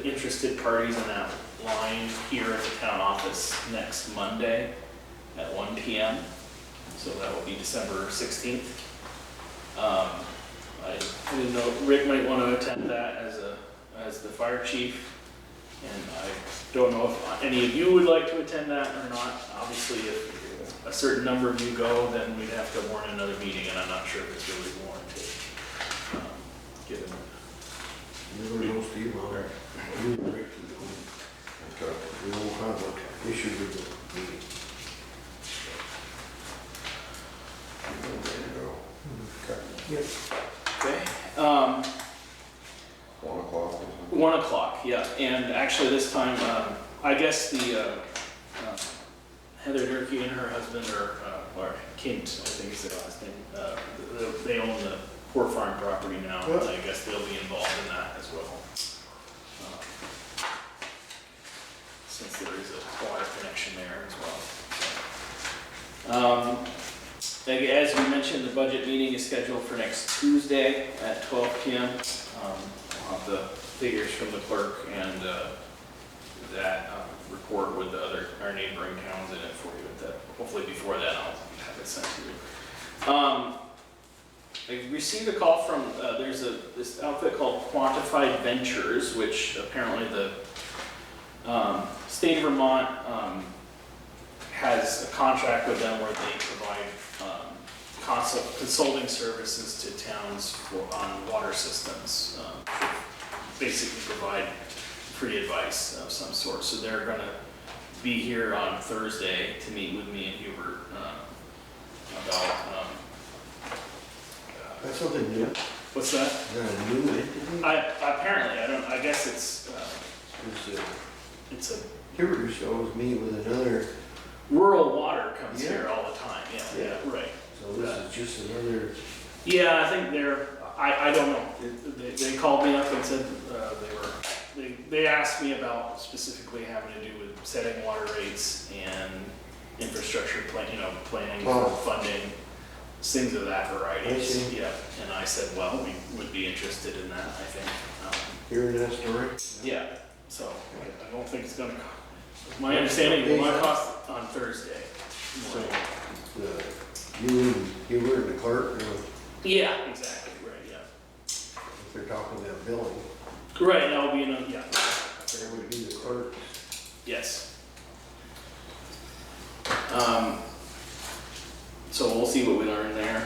interested parties in that line here at the town office next Monday at 1 p.m. So that will be December 16th. I didn't know, Rick might want to attend that as the fire chief. And I don't know if any of you would like to attend that or not. Obviously, if a certain number of you go, then we'd have to warn another meeting, and I'm not sure if it's really warranted. Given. Never know, Steve, all right. You and Rick can go. Okay. We won't have an issue with the meeting. There you go. Okay. Okay. 1 o'clock. 1 o'clock, yeah. And actually this time, I guess the Heather Durkee and her husband, or Kent, I think is their last name, they own the Poor Farm property now, and I guess they'll be involved in that as well. Since there is a water connection there as well. As we mentioned, the budget meeting is scheduled for next Tuesday at 12 p.m. I'll have the figures from the clerk and that report with our neighboring towns in it for you. Hopefully before that, I'll have it sent to you. I received a call from, there's this outfit called Quantified Ventures, which apparently the state of Vermont has a contract with them where they provide consulting services to towns on water systems. Basically provide free advice of some sort. So they're going to be here on Thursday to meet with me and Hubert about. That's something new. What's that? Is that a new entity? Apparently, I guess it's a Hubert shows me with another, rural water comes Yeah. here all the time. Yeah, right. so this is just another, Yeah, I think I don't know. They called me up and said they asked me about specifically having to do with setting water rates and infrastructure planning Oh. for funding, things of that variety. I see. Yeah, and I said, well, we would be interested in that, I think. hearing that story. Yeah, so I don't think it's gonna, my understanding, it will not cost on Thursday. So, you and Hubert and the clerk, Yeah, exactly, right, yeah. if they're talking about billing, Right, that will be yeah, there would be the clerk. yes. So we'll see what we learn there.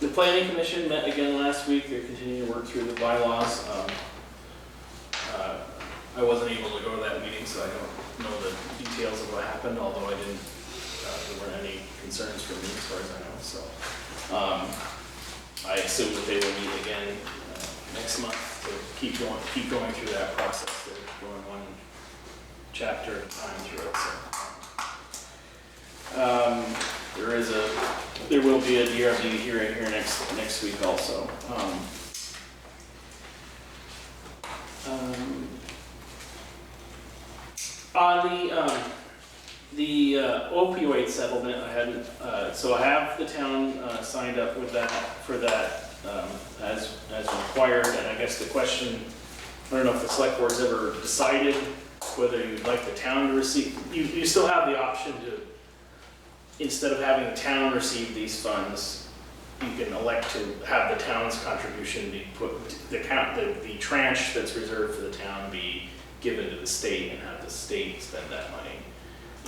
The planning commission met again last week. They're continuing to work through the bylaws. I wasn't able to go to that meeting, so I don't know the details of what happened, although I didn't, there weren't any concerns for me as far as I know, so. I assume that they will meet again next month to keep going through that process. They're going one chapter at a time through it, so. There will be a DRB hearing here next week also. On the opioid settlement, I hadn't, so I have the town signed up with that, for that, as required, and I guess the question, I don't know if the select board's ever decided whether you'd like the town to receive, you still have the option to, instead of having the town receive these funds, you can elect to have the town's contribution be put, the tranche that's reserved for the town be given to the state and have the state spend that money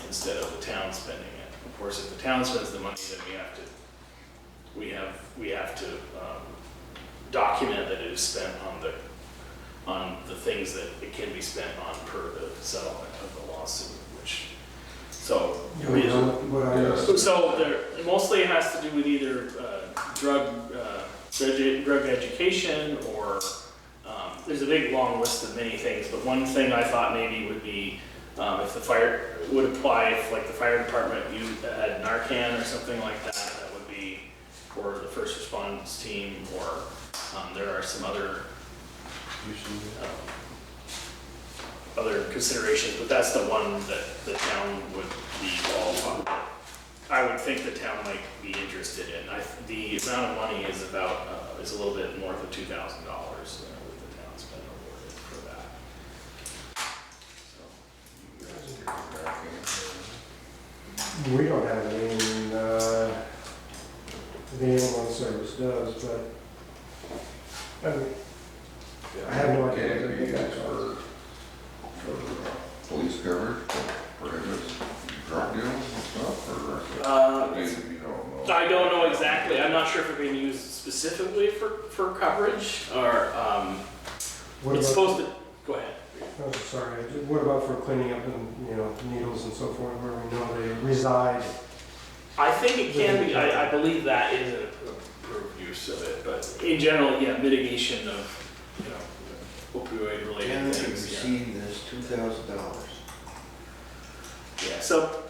instead of the town spending it. Of course, if the town spends the money, then we have to document that it is spent on the things that it can be spent on per the settlement of the lawsuit, which, so. What I was- So there, mostly it has to do with either drug education or, there's a big long list of many things, but one thing I thought maybe would be if the fire, would apply if like the fire department had Narcan or something like that, that would be for the first response team, or there are some other other considerations, but that's the one that the town would be qualified. I would think the town might be interested in. The amount of money is about, is a little bit north of $2,000 that the town's been awarded for that. So, We don't have any, the ambulance service does, but I mean, I have no idea Can what it be they used got. for police coverage, prohibits drug deals and stuff, or maybe you don't know? I don't know exactly. I'm not sure if it's being used specifically for coverage or What it's about- supposed to. Go ahead. Oh, sorry, what about for cleaning up and, needles and so forth, where we know they reside? I think it can be. I believe that is an approved use of it, but in general, yeah, mitigation of opioid Can related they things. receive this $2,000? Yeah. So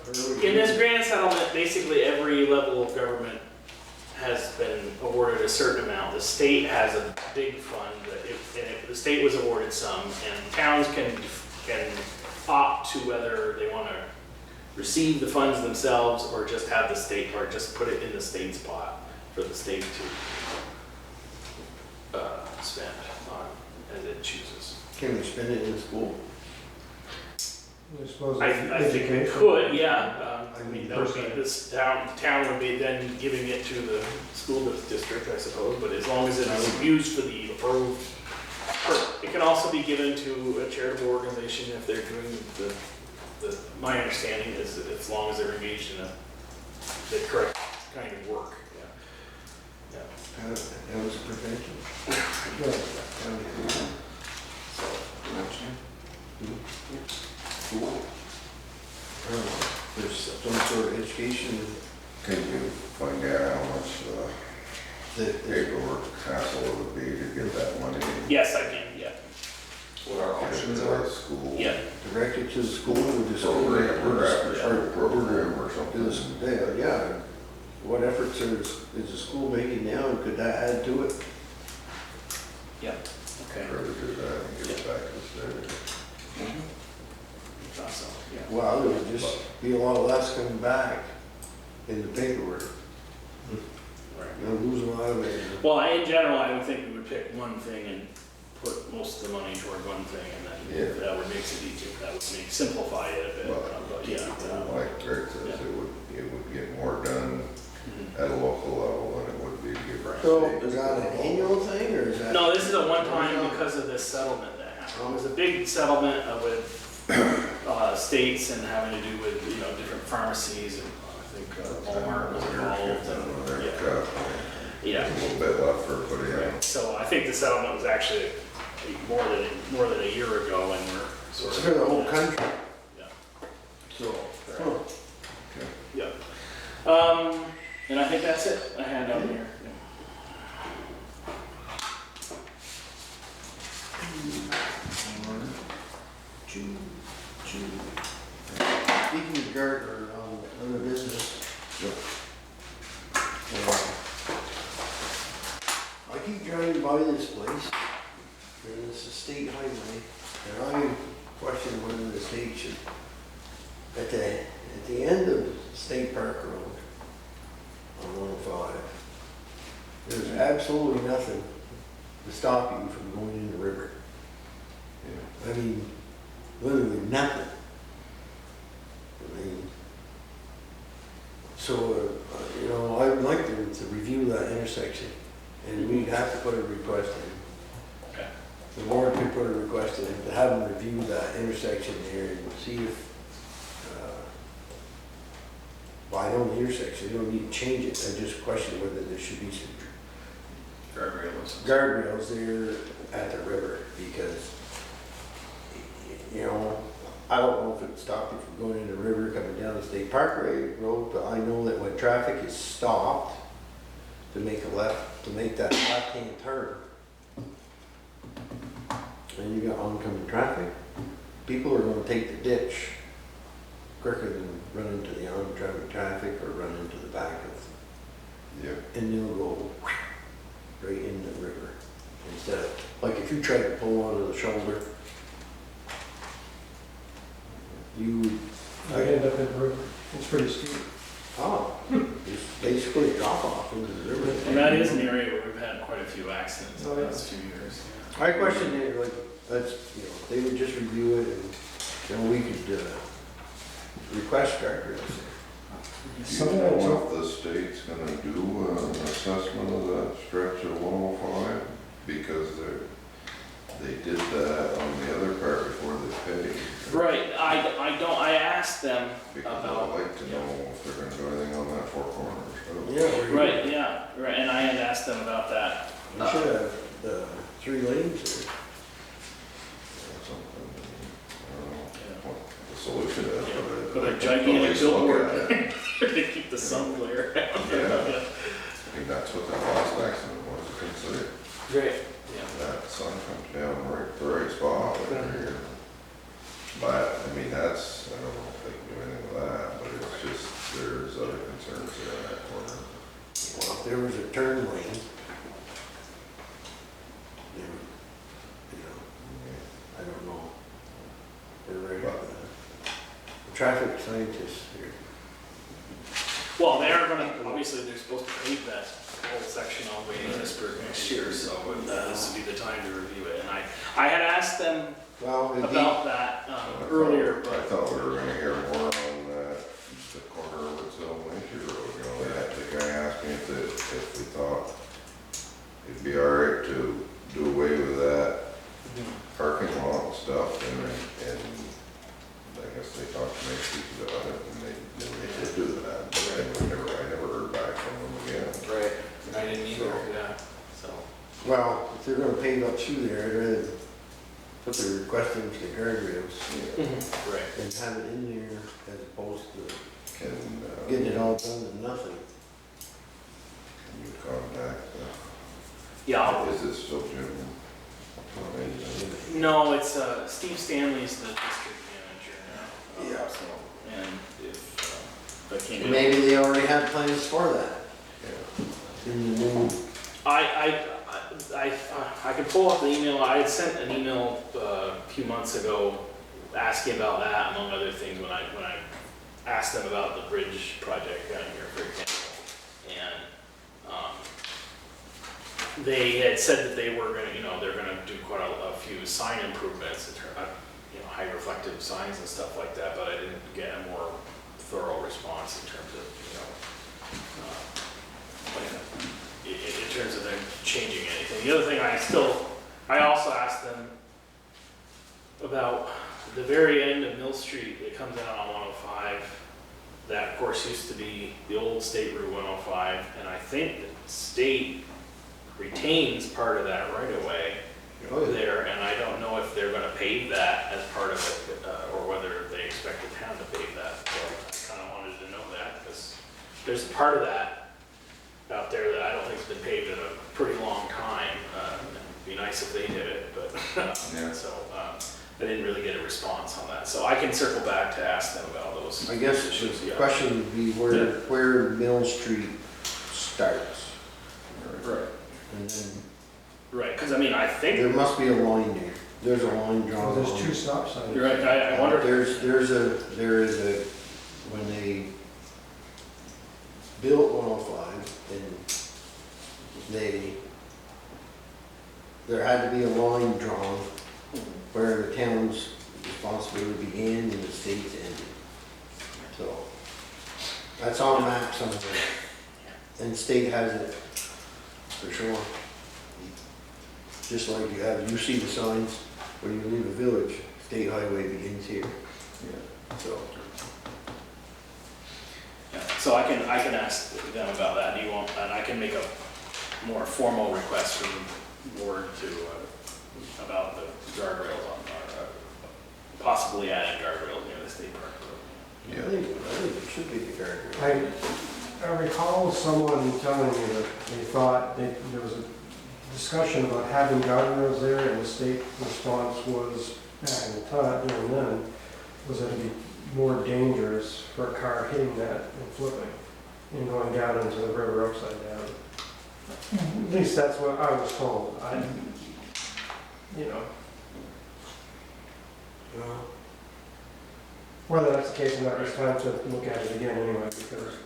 in this grant settlement, basically every level of government has been awarded a certain amount. The state has a big fund that the state was awarded some, and towns can opt to whether they want to receive the funds themselves or just have the state, or just put it in the state's pot for the state to spend on as it chooses. Can we spend it in school? I suppose I it's think we education. could, yeah. I mean, that would be, this town would be then giving it to the school district, I suppose, but as long as it's used for the approved. It can also be given to a charitable organization if they're doing my understanding is that as long as they're engaged in the correct kind of work, yeah. That was a prevention. Cool. There's some sort of education Can you find out how much that paperwork hassle it would be to get that money? Yes, I can, yeah. What our options Get it to are. the school Yeah. directed to the school with the school. program, or after school program or something. Yeah, what efforts is the school making now, and could that add to it? Yeah, okay. Rather do that and give it back to the state. Awesome, yeah. Well, there would just be a lot less coming back in the paperwork. Right. You're losing a lot of it. Well, in general, I would think we would pick one thing and put most of the money toward one thing, and then Yeah. that would make it easier, that would simplify it a bit, Well, but yeah. Like Greg says, Yeah. it would get more done Mhm. at a local level than it would be to give. So is that an annual thing, or is that? No, this is a one-time because of this settlement that happened. It was a big settlement with states and having to do with, different pharmacies, and I think Walmart was involved, and, yeah. A little bit left for everybody else. Right. So I think the settlement was actually more than a year ago, and we're sort It's of. for the whole country. Yeah. So, Yeah. And I think that's it I had down here. speaking of Gardner, other business. I keep driving by this place, and it's a state highway, and I question whether the state should, at the end of State Park Road on 105, there's absolutely nothing to stop you from going in the river. I mean, literally nothing. I mean, so, I would like to review that intersection, and we'd have to put a request in. Okay. The board could put a request in to have them review that intersection there and see if, I know the intersection, you don't need to change it, I just question whether there should be some Guardrails. guardrails there at the river, because going in the river, coming down the State Parkway Road, but I know that when traffic is stopped to make a left, to make that left-hand turn, and you got oncoming traffic, people are gonna take the ditch quicker than run into the oncoming traffic or run into the back of, Yeah. and they'll go right in the river. Instead of, like if you try to pull onto the shoulder, you, I end up in the river. It's pretty steep. it's basically a drop off into the river. And that is an area where we've had quite a few accidents in Oh, the yeah. last few years. I question it, like, that's, they would just review it and we could, request guardrails. Do you Something know like if the state's gonna do an assessment of that stretch of 105? Because they did that on the other part before they paid. Right, I asked them Because about. I'd like to know if they're gonna do anything on that four corners. So, Yeah. Right, yeah, right, and I had asked them about that. You should have the 3 lanes or or something. I don't know what the solution is, but Put a I'd gigantic at least look billboard at it. to keep the sun glare out. Yeah. I mean, that's what that last accident was, considered. Great. Yeah. That sun comes down right, the right spot right here. But, I mean, that's, I don't know if they can do anything with that, but it's just, there's other concerns there in that corner. well, if there was a turn lane, they would, I don't know. They're right, the traffic scientists here. Well, they're gonna, obviously, they're supposed to pave that whole section all the way to Pittsburgh next year, so this would be the time to review it. And I had asked them Well, it'd be, about that earlier, I but thought we were gonna hear more on that, the corner of Woodsville and Winchester Road, the guy asked me if we thought it'd be all right to do away with that parking lot and stuff, and I guess they talked to me about it, and they did do that, but I never heard back from them again. right, I didn't either, yeah, so. well, if they're gonna pave up through there, I'd rather put the request in for the guardrails Right. and have it in there as opposed to Can, getting it all done and nothing. can you contact, Yeah, is it still Jim? no, it's Steve Stanley's the district manager now. Yeah. So, and if I came in. Maybe they already had plans for that Yeah. in the new, I can pull up the email. I had sent an email a few months ago asking about that, among other things, when I asked them about the bridge project down here, for example. And they had said that they were gonna, they're gonna do quite a few sign improvements, in terms of, high reflective signs and stuff like that, but I didn't get a more thorough response in terms of, in terms of them changing anything. The other thing I also asked them about the very end of Mill Street that comes out on 105. That of course used to be the old State Route 105, and I think the state retains part of that right away there, and I don't know if they're gonna pave that as part of it, or whether they expect the town to pave that. So I kinda wanted to know that, because there's a part of that out there that I don't think's been paved in a pretty long time. It'd be nice if they did it, but, Yeah. so, I didn't really get a response on that. So I can circle back to ask them about those. I guess issues, the yeah. question would be where Mill Street starts. Right, And then right, because I mean, I think, there must be a line there. There's a line drawn. There's on 2 it. stop signs. you're right, I wonder. There is a, when they built 105 and there had to be a line drawn where the town's responsibility began and the state's ended. So, that's on a map somewhere. And the state has it, for sure. Just like you see the signs, when you leave a village, state highway begins here. Yeah. So, Yeah, so I can ask them about that. Do you want, and I can make a more formal request from the board to, about the guardrails on, possibly adding guardrails near the state park road. think it should be the guardrail. I recall someone telling me that they thought there was a discussion about having guardrails there, and the state response was, back in the time, during then, was that it'd be more dangerous for a car hitting that and flipping and going down into the river upside down. At least that's what I was told. You know, Well, whether that's the case or not, it's time to look at it again anyway, because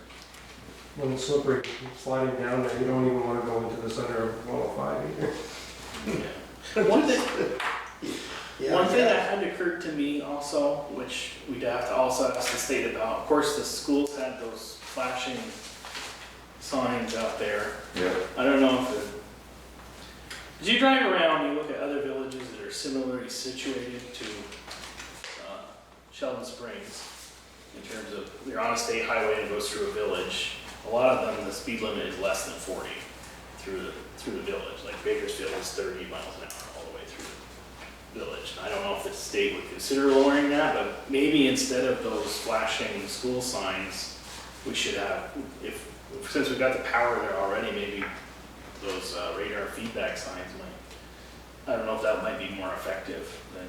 when it's slippery, sliding down there, you don't even want to go into the center of 105 either. One thing, yeah, one thing yeah. that had occurred to me also, which we'd have to also ask the state about, of course, the schools had those flashing signs out there. Yeah. I don't know if as you drive around, you look at other villages that are similarly situated to Sheldon Springs, in terms of, you're on a state highway and it goes through a village. A lot of them, the speed limit is less than 40 through the village. Like Bakersfield is 30 miles an hour all the way through the village. I don't know if the state would consider lowering that, but maybe instead of those flashing school signs, we should have, since we've got the power there already, maybe those radar feedback signs might, I don't know if that might be more effective than,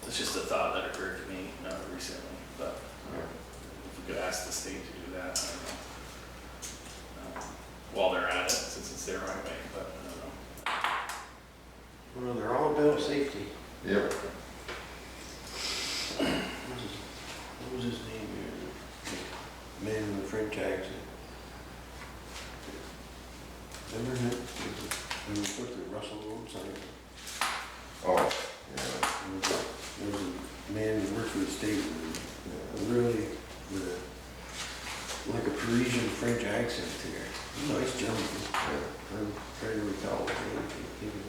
it's just a thought that occurred to me recently, but if we could ask the state to do that, I don't know. While they're at it, since it's their highway, but I don't know. Well, they're all about safety. Yep. What was his name here? Man in the French accent. Remember him? When we put the Russell Road sign. Oh, yeah. There was a man who worked for the state with really with like a Parisian French accent there. Nice gentleman. Yeah. I'm trying to recall his name.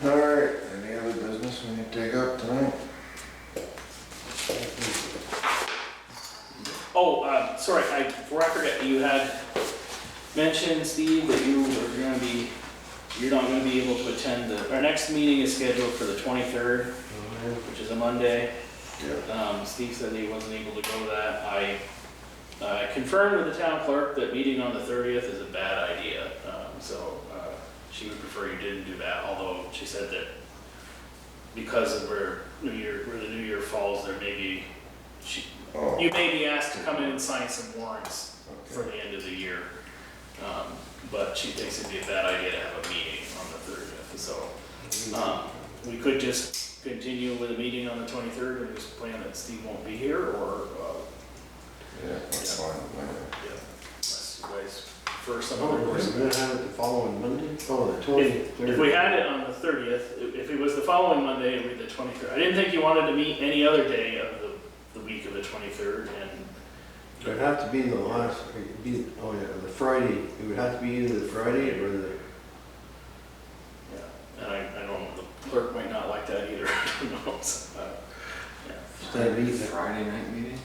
All right, any other business we need to take up tonight? Oh, sorry, before I forget, you had mentioned, Steve, that you're not gonna be able to attend our next meeting is scheduled for the 23rd, which is a Monday. Yeah. Steve said he wasn't able to go to that. I confirmed with the town clerk that meeting on the 30th is a bad idea. So she would prefer you didn't do that, although she said that because of where the New Year falls, there may be, you may be asked to come in and sign some warrants for the end of the year. But she thinks it'd be a bad idea to have a meeting on the 30th. So we could just continue with a meeting on the 23rd and just plan that Steve won't be here, or Yeah, that's fine with me. unless you guys prefer some Oh, other we're course. gonna have it the following Monday? Oh, the 23rd. If we had it on the 30th, if it was the following Monday, it would be the 23rd. I didn't think you wanted to meet any other day of the week of the 23rd, and It'd have to be the last, the Friday. It would have to be either the Friday or the, and I don't, the clerk might not like that either. Who knows? instead of either. Friday night meeting?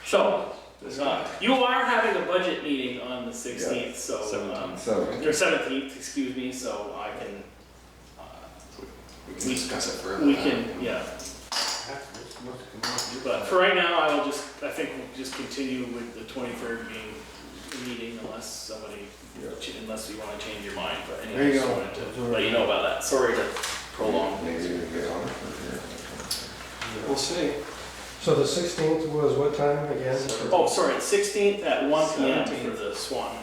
So, you are having a budget meeting on the 16th, so, So, or 17th, excuse me, so I can, We can discuss it further. we can, yeah. This must have come off your- But for right now, I think we'll just continue with the 23rd being the meeting unless unless you want to change your mind. But There anyway, you just go. wanted to let you know about that. Sorry to prolong. maybe we can get on it for here. We'll see. So the 16th was what time again? Oh, sorry, 16th at 1 p.m. for the Swan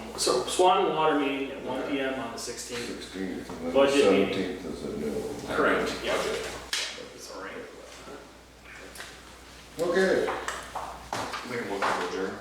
Water meeting at 1 p.m. on the 16th. 16th, and then Budget the meeting. 17th is a new. Correct, yeah. It's all right. Okay. Make a motion to adjourn.